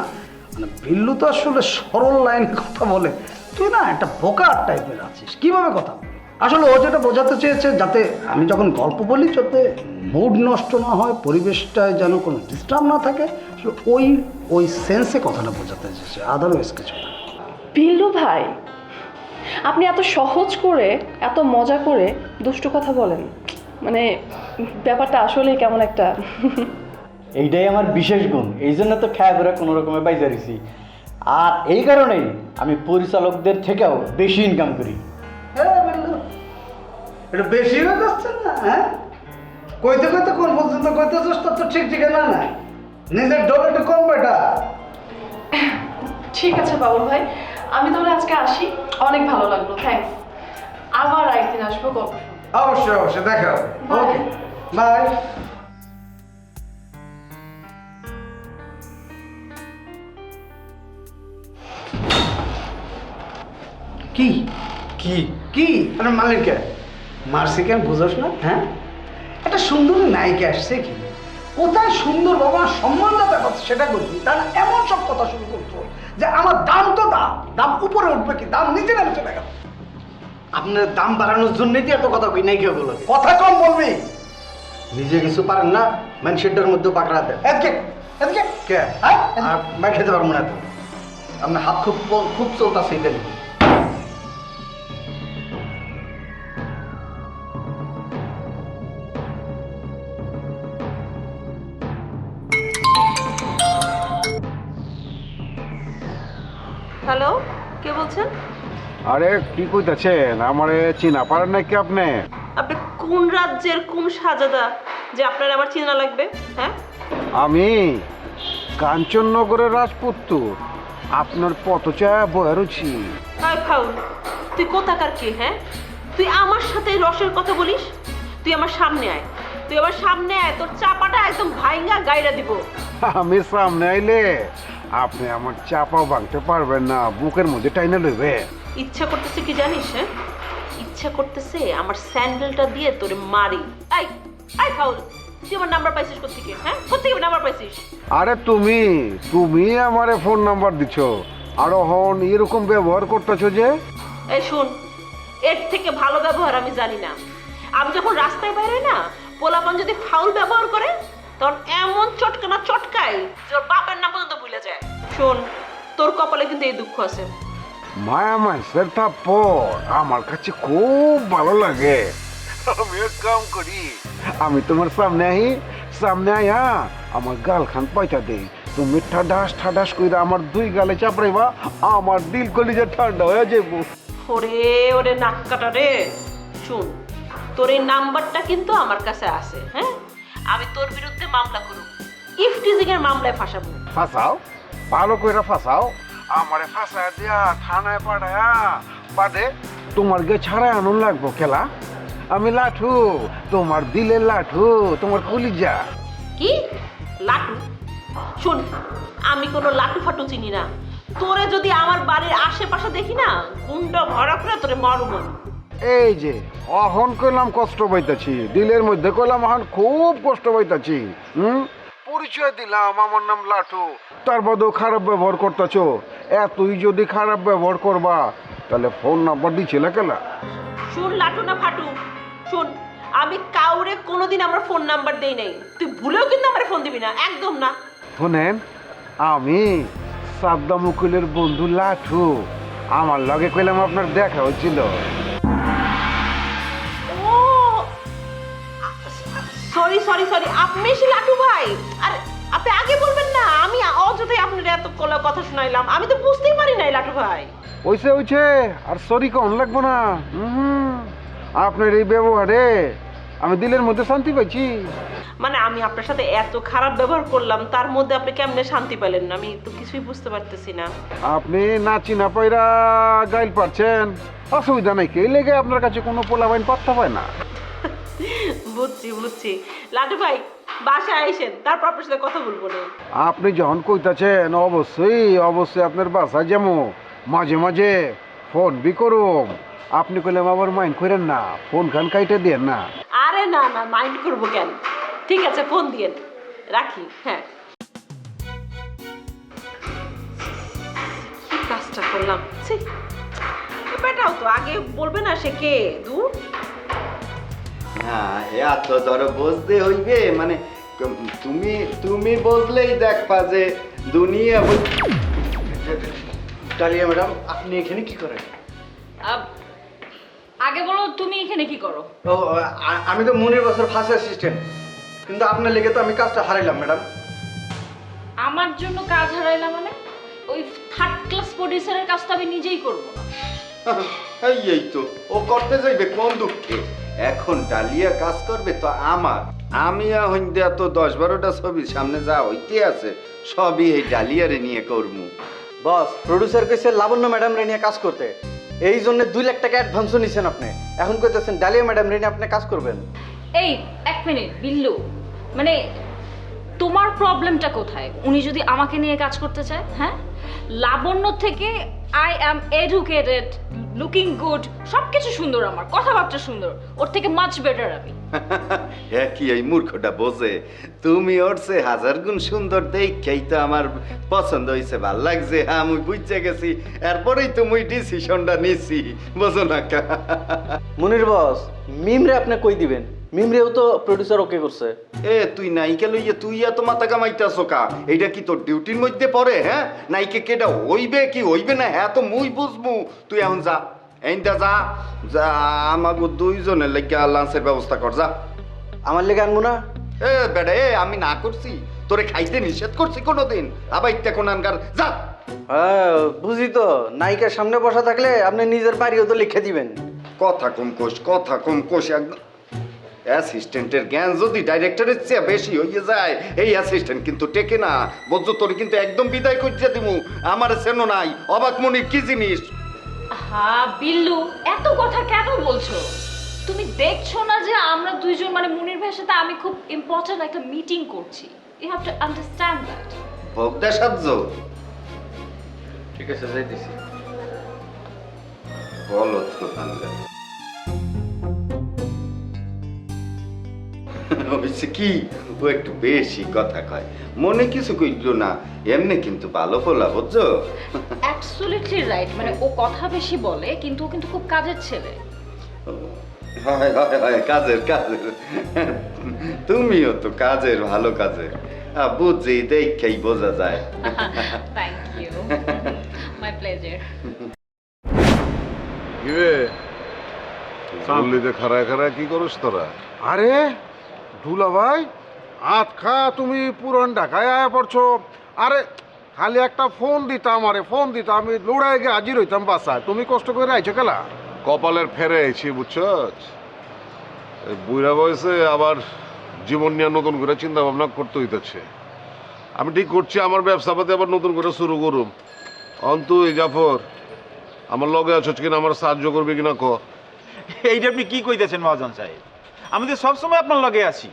মানে বিল্লু তো আসলে সরল লাইন কথা বলে, তুই না একটা বোকা টাইপের আছিস। কিভাবে কথা বলি আসলে ও যেটা বোঝাতে চেয়েছে, যাতে আমি যখন গল্প বলি যাতে মুড নষ্ট না হয়, পরিবেশটায় যেন কোনো ডিস্টার্ব না থাকে, আসলে ওই সেন্সে কথাটা বোঝাতে চেয়েছে, আদারওয়াইজ কিছু না। বিল্লু ভাই, আপনি এত সহজ করে এত মজা করে দুষ্টু কথা বলেন, মানে ব্যাপারটা আসলেই কেমন একটা। এইটাই আমার বিশেষ গুণ, এই জন্য তো খেয়া করে কোনো রকমে বাইজারিছি। আর এই কারণেই আমি পরিচালকদের থেকেও বেশি ইনকাম করি। হ্যাঁ বিল্লু, এটা বেশি হয়ে যাচ্ছে না? হ্যাঁ, কইতে কইতে কোন পর্যন্ত কইতেছিস তোর তো ঠিক ঠিকানা না, নিজের ডোর একটু কম বেটা। ঠিক আছে বাবুল ভাই, আমি তাহলে আজকে আসি, অনেক ভালো লাগলো, থ্যাঙ্কস। আবার একদিন আসবো গল্প শুনতে। অবশ্যই অবশ্যই, দেখা হবে। Okay bye. কি কি কি আরে মারলেন কে? মারছি কেন বুঝোস না? হ্যাঁ, একটা সুন্দরী নায়িকা আসছে কি, কোথায় সুন্দর বাবা সম্মানদাতা কথা সেটা করবি, তার এমন সব কথা শুরু করছো যে আমার দাম তো দাম উপরে উঠবে কি, দাম নিচে নেমে চলে গেল। আপনার দাম বাড়ানোর জন্যই তো এত কথা কই নাই কেগুলো। কথা কম বলবি। নিজে কিছু পারেন না, মানুষেরটার মধ্যে পাকড়া দেন। এদিকে এদিকে কে? হ্যাঁ আর মার খেতে পারবো না তো। আপনার হাত খুব খুব চলতেছে এটা নিয়ে। হ্যালো, কে বলছেন? আরে কি কইতাছেন, আমারে চিনা পারেন নাকি আপনি? আপনি কোন রাজ্যের কোন শাহজাদা যে আপনার আমার চিনা লাগবে? হ্যাঁ, আমি কাঞ্চননগরের রাজপুত্র, আপনার পথচায়া বয়ে রয়েছি। হাই ফাউল, তুই কোথাকার কে? হ্যাঁ, তুই আমার সাথে রসের কথা বলিস? তুই আমার সামনে আয়, তুই আমার সামনে আয়, তোর চাপাটা একদম ভাইঙ্গা গাইরা দিব। আমি সামনে আইলে আপনি আমার চাপাও ভাঙতে পারবেন না, বুকের মধ্যে টাইনা লইবে। ইচ্ছা করতেছে কি জানিস? হ্যাঁ, ইচ্ছা করতেছে আমার স্যান্ডেলটা দিয়ে তোরে মারি। আই আই ফাউল, তুই আমার নাম্বার পাইছিস কোত্থেকে? হ্যাঁ, কোত্থেকে নাম্বার পাইছিস? আরে তুমি আমারে ফোন নাম্বার দিছো, আর হন এরকম ব্যবহার করতেছো যে। এই শোন, এর থেকে ভালো ব্যবহার আমি জানি না। আমি যখন রাস্তায় বাইরে না, পোলাপান যদি ফাউল ব্যবহার করে তখন এমন চটকানা চটকাই যে ওর বাপের নাম পর্যন্ত ভুলে যায়। শোন, তোর কপালে কিন্তু এই দুঃখ আছে। মায়া মাইসের থাপ্পড় আমার কাছে খুব ভালো লাগে। আমি এক কাম করি, আমি তোমার সামনে আইয়া আমার গাল খান পয়সা দেই, তুমি ঠাডাস কইরা আমার দুই গালে চাপড়াইবা, আমার দিল কলিজা ঠান্ডা হয়ে যাবো। ওরে ওরে নাক কাটা রে। শুন, তোর এই নাম্বারটা কিন্তু আমার কাছে আছে। হ্যাঁ, আমি তোর বিরুদ্ধে মামলা করব, ইফটিজিং এর মামলায় ফাঁসাবো। ফাঁসাও, ভালো কইরা ফাঁসাও, আমারে ফাঁসায় দিয়া থানায় পাঠায়া বাদে তোমার গে ছাড়াই আনুন লাগবো খেলা। আমি লাঠু, তোমার দিলের লাঠু, তোমার কলিজা। কি লাটু? শুন, আমি কোনো লাটু ফাটু চিনি না। তোরে যদি আমার বাড়ির আশেপাশে দেখি না, গুন্ডা ভরা করে তোরে মারব। এই যে অহন কইলাম কষ্ট পাইতাছি, দিলের মধ্যে কইলাম অহন খুব কষ্ট পাইতাছি। পরিচয় দিলাম আমার নাম লাঠু, তার বাদেও খারাপ ব্যবহার করতেছো। এতই যদি খারাপ ব্যবহার করবা তাহলে ফোন নাম্বার দিছিল কেলা? শুন লাটু না ফাটু, শুন, আমি কাউরে কোনোদিন আমার ফোন নাম্বার দেই নাই। তুই ভুলেও কিন্তু আমার ফোন দিবি না, একদম না। শোনেন, আমি সাদ্দাম উকিলের বন্ধু লাঠু, আমার লগে কইলাম আপনার দেখা হচ্ছিল। ও সরি সরি সরি, আপনি সে লাটু ভাই? আর আপনি আগে বলবেন না, আমি অযথাই আপনার এত কথা শুনাইলাম, আমি তো বুঝতেই পারি নাই লাটু ভাই। ওইছে আর সরি কোন লাগবো না। আপনার এই ব্যবহারে আমি দিলের মধ্যে শান্তি পাইছি। মানে আমি আপনার সাথে এত খারাপ ব্যবহার করলাম, তার মধ্যে আপনি কেমনে শান্তি পেলেন? আমি তো কিছুই বুঝতে পারতেছি না। আপনি নাচি না পাইরা গাইল পারছেন, অসুবিধা নাই, কে লেগে আপনার কাছে কোনো পোলাবাইন পাত্তা পায় না। বুঝছি লাটু ভাই, বাসায় আইসেন, তারপর আপনার সাথে কথা বলবো না। আপনি যখন কইতাছেন অবশ্যই আপনার বাসায় যাবো, মাঝে মাঝে ফোন বি করুম। আপনি কইলাম আবার মাইন্ড করেন না, ফোন খান কাইটে দিয়ে না। আরে না না, মাইন্ড করবো কেন? ঠিক আছে, ফোন দিয়েন, রাখি। হ্যাঁ, কি কাজটা করলাম? বেটাও তো আগে বলবে না সে কে? দূর না, এত ধরো বুঝতে হইবে, মানে তুমি বুঝলেই দেখবা যে দুনিয়া। ডালিয়া ম্যাডাম, আপনি এখানে কি করেন? আগে বলো, তুমি এখানে কি করো? ও, আমি তো মনির বছর ফার্স্ট অ্যাসিস্ট্যান্ট, কিন্তু আপনার লেগে তো আমি কাজটা হারাইলাম ম্যাডাম। আমার জন্য কাজ হারাইলা মানে? ওই থার্ড ক্লাস প্রডিউসারের কাজটা আমি নিজেই করবো না। এই তো ও করতে যাইবে কোন দুঃখে? এখন ডালিয়া কাজ করবে তো আমার, আমি এখন দেয়া তো 10-12টা ছবি সামনে যা হইতে আছে সবই এই ডালিয়ারে নিয়ে করবো। বস, প্রডিউসার কইছে লাবণ্য ম্যাডাম রে নিয়ে কাজ করতে, এই জন্য 2 লাখ টাকা অ্যাডভান্সও নিছেন আপনি। এখন কইতেছেন ডালিয়া ম্যাডাম রে নিয়ে আপনি কাজ করবেন। এই এক মিনিট বিল্লু, মানে তোমার প্রবলেমটা কোথায়? উনি যদি আমাকে নিয়ে কাজ করতে চায়, হ্যাঁ, লাবণ্য থেকে I am educated, looking good, সবকিছু সুন্দর, আমার কথাবার্তা সুন্দর, ওর থেকে মাচ বেটার আমি। হ্যাঁ, কি এই মূর্খটা বোঝে তুমি ওর সে হাজার গুণ সুন্দর দেখেই তো আমার পছন্দ হয়েছে, ভাল লাগছে, আমি বুঝতে গেছি, এরপরেই তো মুই ডিসিশনটা নিছি, বোঝো না কা? মনির বস, মিমরে আপনি কই দিবেন? মিমরেও তো প্রডিউসার ওকে করছে। এ তুই নায়িকা লইয়া তুই এত মাথা কামাইতেছ কা? এইটা কি তোর ডিউটির মধ্যে পড়ে? হ্যাঁ, নায়িকা কেটা হইবে কি হইবে না হ্যাঁ তো মুই বুঝবো। তুই এখন যা, এইটা যা যা, আমাকে দুইজনের লেগে লাঞ্চের ব্যবস্থা কর, যা। আমার লেগে আনবো না? এ বেটা, এ আমি না করছি, তোরে খাইতে নিষেধ করছি কোনোদিন? আবার ইত্যা কোন আনকার, যা। হ্যাঁ বুঝি তো, নায়িকার সামনে বসা থাকলে আপনি নিজের বাড়িও তো লিখে দিবেন। কথা কম কোষ, কথা কম কোষ, একদম। অ্যাসিস্ট্যান্টের জ্ঞান যদি ডাইরেক্টরের চেয়ে বেশি হয়ে যায়, এই অ্যাসিস্ট্যান্ট কিন্তু টেকে না, বুঝছো? তোর কিন্তু একদম বিদায় করতে দিমু, আমার সেনো নাই। অবাক মনির কি জিনিস? হ্যাঁ বিল্লু, এত কথা কেন বলছো? তুমি দেখছো না যে আমরা দুইজন মানে মুনির ভাইয়ের সাথে আমি খুব ইম্পর্টেন্ট একটা মিটিং করছি? You have to understand that. ভোগদা সাহায্য। ঠিক আছে, যাইতেছি। বলো তো তাহলে। হয়েছে কি, ও একটু বেশি কথা কয়, মনে কিছু কইলো না, এমনি কিন্তু ভালো ফলা, বুঝছো? অ্যাবসলিউটলি রাইট, মানে ও কথা বেশি বলে কিন্তু ও কিন্তু খুব কাজের ছেলে। হয় হয় হয়, কাজের কাজের, তুমিও তো কাজের, ভালো কাজের, বুঝছি, দেখেই বোঝা যায়। Thank you, my pleasure. কিরে চল্লিতে খাড়ায় খাড়ায় কি করিস তোরা? আরে দুলা ভাই, আত খা, তুমি পুরান ঢাকায় আয়া পড়ছো। আরে খালি একটা ফোন দিতাম, আরে ফোন দিতাম, আমি লড়াই গিয়ে হাজির হইতাম বাসায়। তুমি কষ্ট করে আইছো খেলা? কপালের ফেরে আইছি, বুঝছস? এই বুড়া বয়সে আবার জীবন নিয়ে নতুন করে চিন্তা ভাবনা করতে হইতেছে। আমি ঠিক করছি আমার ব্যবসা পাতি আবার নতুন করে শুরু করুম। অন্তু এই জাফর, আমার লগে আছো কিনা, আমার সাহায্য করবে কিনা ক? এইটা আপনি কি কইতেছেন মহাজন সাহেব? আমি তো সবসময় আপনার লগে আছি।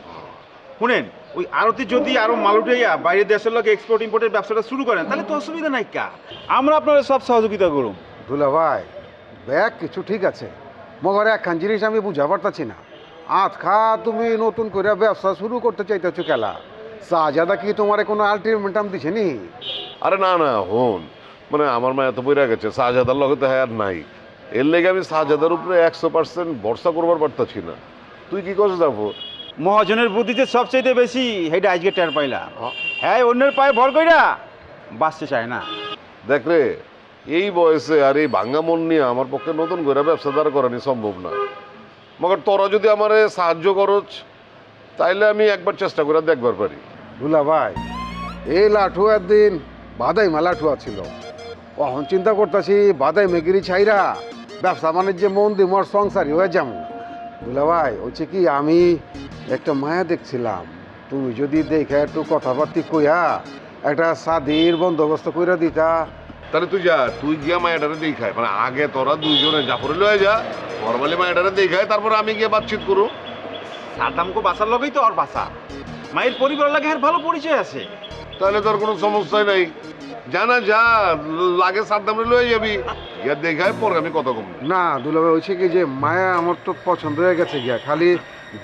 শুনেন, ওই আরতি যদি আরো মাল উঠাইয়া বাইরে দেশের লগে এক্সপোর্ট ইম্পোর্টের ব্যবসাটা শুরু করেন তাহলে তো অসুবিধা নাই কা, আমরা আপনার সব সহযোগিতা করুন। দুলা ভাই, ব্যাগ কিছু ঠিক আছে, মগর একখান জিনিস আমি বুঝা পারতাছি না। আত খা, তুমি নতুন করে ব্যবসা শুরু করতে চাইতেছো খেলা, শাহজাদা কি তোমার কোনো আলটিমেটাম দিছে নি? আরে না না, হন, মানে আমার মা এত বইরা গেছে, শাহজাদার লগে তো হ্যাঁ নাই, এর লেগে আমি শাহজাদার উপরে 100% ভরসা করবার পারতাছি না। তুই কি করছ যাবো? মহাজনের বুদ্ধিতে সবচাইতে বেশি সেইটা আজকে টের পাইলাম। হ্যাঁ, অন্যের পায়ে ভর কইরা বাঁচতে চায় না। দেখ রে, এই বয়সে আর এই ভাঙ্গা মন নিয়ে আমার পক্ষে নতুন করে ব্যবসা দাঁড় করানি সম্ভব না। মগর তোরা যদি আমার সাহায্য করছ তাইলে আমি একবার চেষ্টা করে দেখবার পারি। দুলা ভাই, এই লাঠু একদিন বাদাই মা লাঠু আছিল, অহন চিন্তা করতেছি বাদাই মেগিরি ছাইরা ব্যবসা বাণিজ্যে মন দি মোর সংসারী হয়ে যাবো। দুলা ভাই, হচ্ছে কি, আমি একটা মায়া দেখছিলাম, তুমি যদি দেখে একটু কথাবার্তি কইয়া একটা শাদির বন্দোবস্ত কইরা দিতা। তাহলে তুই যা, তুই গিয়া মায়াটারে দেখায়, মানে আগে তোরা দুইজনে জাফরে লয়ে যা, নর্মালি মায়াটারে দেখায়, তারপর আমি গিয়ে বাতচিত করু। সাদামকে বাসার লগেই তো আর বাসা, মায়ের পরিবার লাগে আর ভালো পরিচয় আছে। তাহলে তোর কোনো সমস্যাই নাই, জানা যা লাগে সাদ্দামরে লয়ে যাবি, গিয়া দেখায়, পরে আমি কথা কম। না দুলা ভাই, হচ্ছে কি যে মায়া আমার তো পছন্দ হয়ে গেছে গিয়া, খালি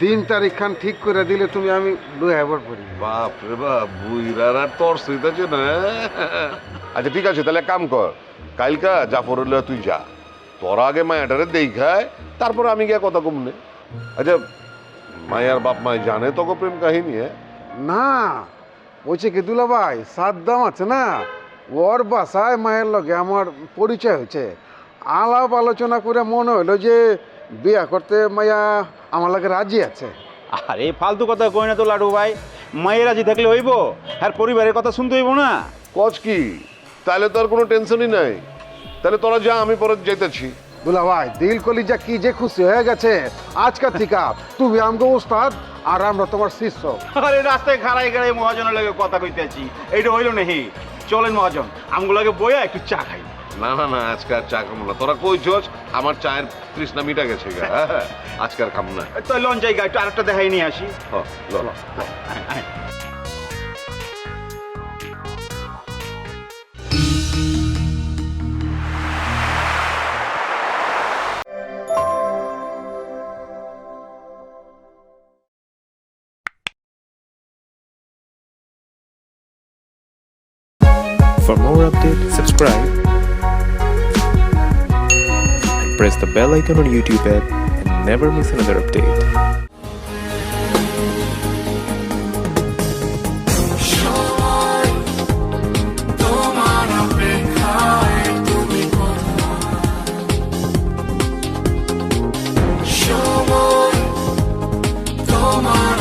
দিন তারিখ খান ঠিক করে দিলে তুমি আমি লয়ে আবার পড়ি। বাপ রে বাপ, বুইরার আর তোর সইতেছে না। আচ্ছা ঠিক আছে, তাহলে কাম কর, কালকা জাফরের লয়ে তুই যা, তোরা আগে মায়াটারে দেখায়, তারপর আমি গিয়া কথা কম নে। আচ্ছা, মায়ার বাপ মায় জানে তোকে প্রেম কাহিনী? না, বলছে কি দুলা ভাই, সাদ্দাম আছে না, ওর বাসায় মায়ের লগে আমার পরিচয় হয়েছে, আলাপ আলোচনা করে মনে হলো যে বিয়া করতে মায়া আমার লাগে রাজি আছে। আরে ফালতু কথা কই না তো লাডু ভাই, মায়ের রাজি থাকলে হইব, আর পরিবারের কথা শুনতে হইব না। কচ কি, তাহলে তোর কোনো টেনশনই নাই, তাহলে তোরা যা, আমি পরে যেতেছি। দুলা ভাই, দিল কলিজা কি যে খুশি হয়ে গেছে আজকাল থেকে, তুমি আমগো উস্তাদ আর আমরা তোমার শিষ্য। আরে রাস্তায় খাড়াই খাড়াই মহাজনের লাগে কথা কইতে আছি, এইটা হইল নাহি? চলেন মহাজন, আমগুলো লাগে বইয়া একটু চা খাই। না না না, আজকে আর চা খাবো না, তোরা কই চোস, আমার চায়ের তৃষ্ণা মিটা গেছে গা, আজকে আর খাবো না। তো লন জায়গা একটু আরেকটা দেখাই নিয়ে আসি। For more updates, subscribe and press the bell icon on YouTube app and never miss another update. তোমার